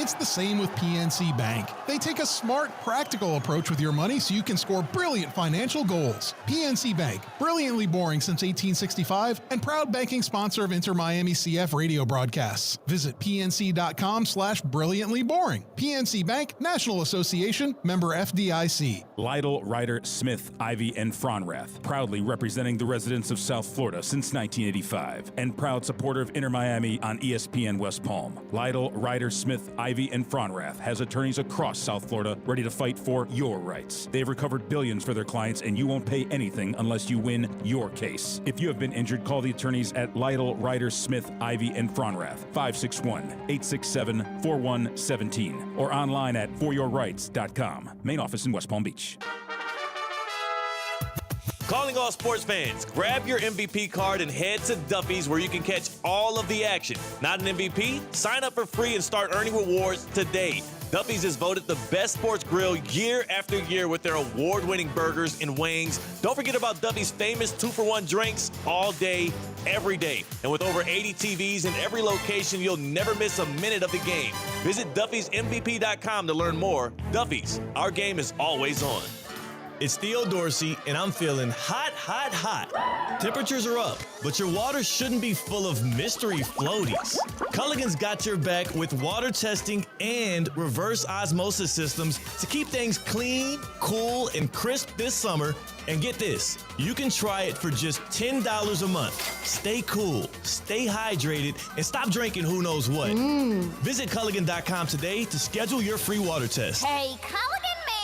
It's the same with PNC Bank. They take a smart, practical approach with your money so you can score brilliant financial goals. PNC Bank, brilliantly boring since 1865 and proud banking sponsor of Inter Miami CF radio broadcasts. Visit pnc.com/brilliantlyboring. PNC Bank, National Association, member FDIC.
Lytle, Ryder, Smith, Ivy, and Fronrath, proudly representing the residents of South Florida since 1985, and proud supporter of Inter Miami on ESPN West Palm. Lytle, Ryder, Smith, Ivy, and Fronrath has attorneys across South Florida ready to fight for your rights. They've recovered billions for their clients, and you won't pay anything unless you win your case. If you have been injured, call the attorneys at Lytle, Ryder, Smith, Ivy, and Fronrath, 561-867-4117, or online at foryourrights.com. Main office in West Palm Beach.
Calling all sports fans, grab your MVP card and head to Duffy's where you can catch all of the action. Not an MVP? Sign up for free and start earning rewards today. Duffy's is voted the best sports grill year after year with their award-winning burgers and wings. Don't forget about Duffy's famous 2-for-1 drinks all day, every day. And with over 80 TVs in every location, you'll never miss a minute of the game. Visit Duffy'sMVP.com to learn more. Duffy's, our game is always on. It's Theo Dorsey, and I'm feeling hot, hot, hot. Temperatures are up, but your water shouldn't be full of mystery floaties. Culligan's got your back with water testing and reverse osmosis systems to keep things clean, cool, and crisp this summer. And get this, you can try it for just $10 a month. Stay cool, stay hydrated, and stop drinking who knows what. Visit Culligan.com today to schedule your free water test.
Hey, Culligan man!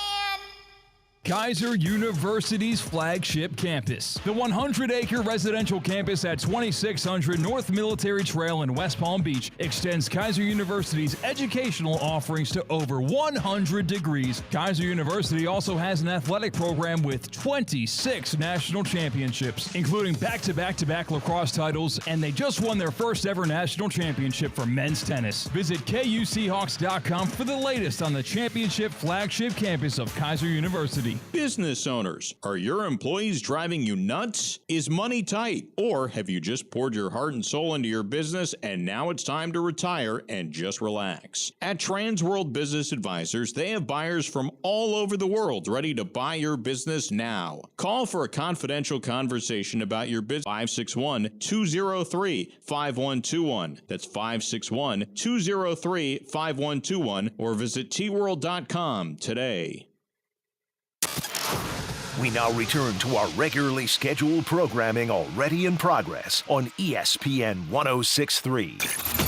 Kaiser University's flagship campus. The 100-acre residential campus at 2600 North Military Trail in West Palm Beach extends Kaiser University's educational offerings to over 100 degrees. Kaiser University also has an athletic program with 26 national championships, including back-to-back-to-back lacrosse titles, and they just won their first ever national championship for men's tennis. Visit KUSeahawks.com for the latest on the championship flagship campus of Kaiser University.
Business owners, are your employees driving you nuts? Is money tight? Or have you just poured your heart and soul into your business and now it's time to retire and just relax? At Transworld Business Advisors, they have buyers from all over the world ready to buy your business now. Call for a confidential conversation about your business. 561-203-5121. That's 561-203-5121, or visit tworld.com today.
We now return to our regularly scheduled programming already in progress on ESPN 106.3.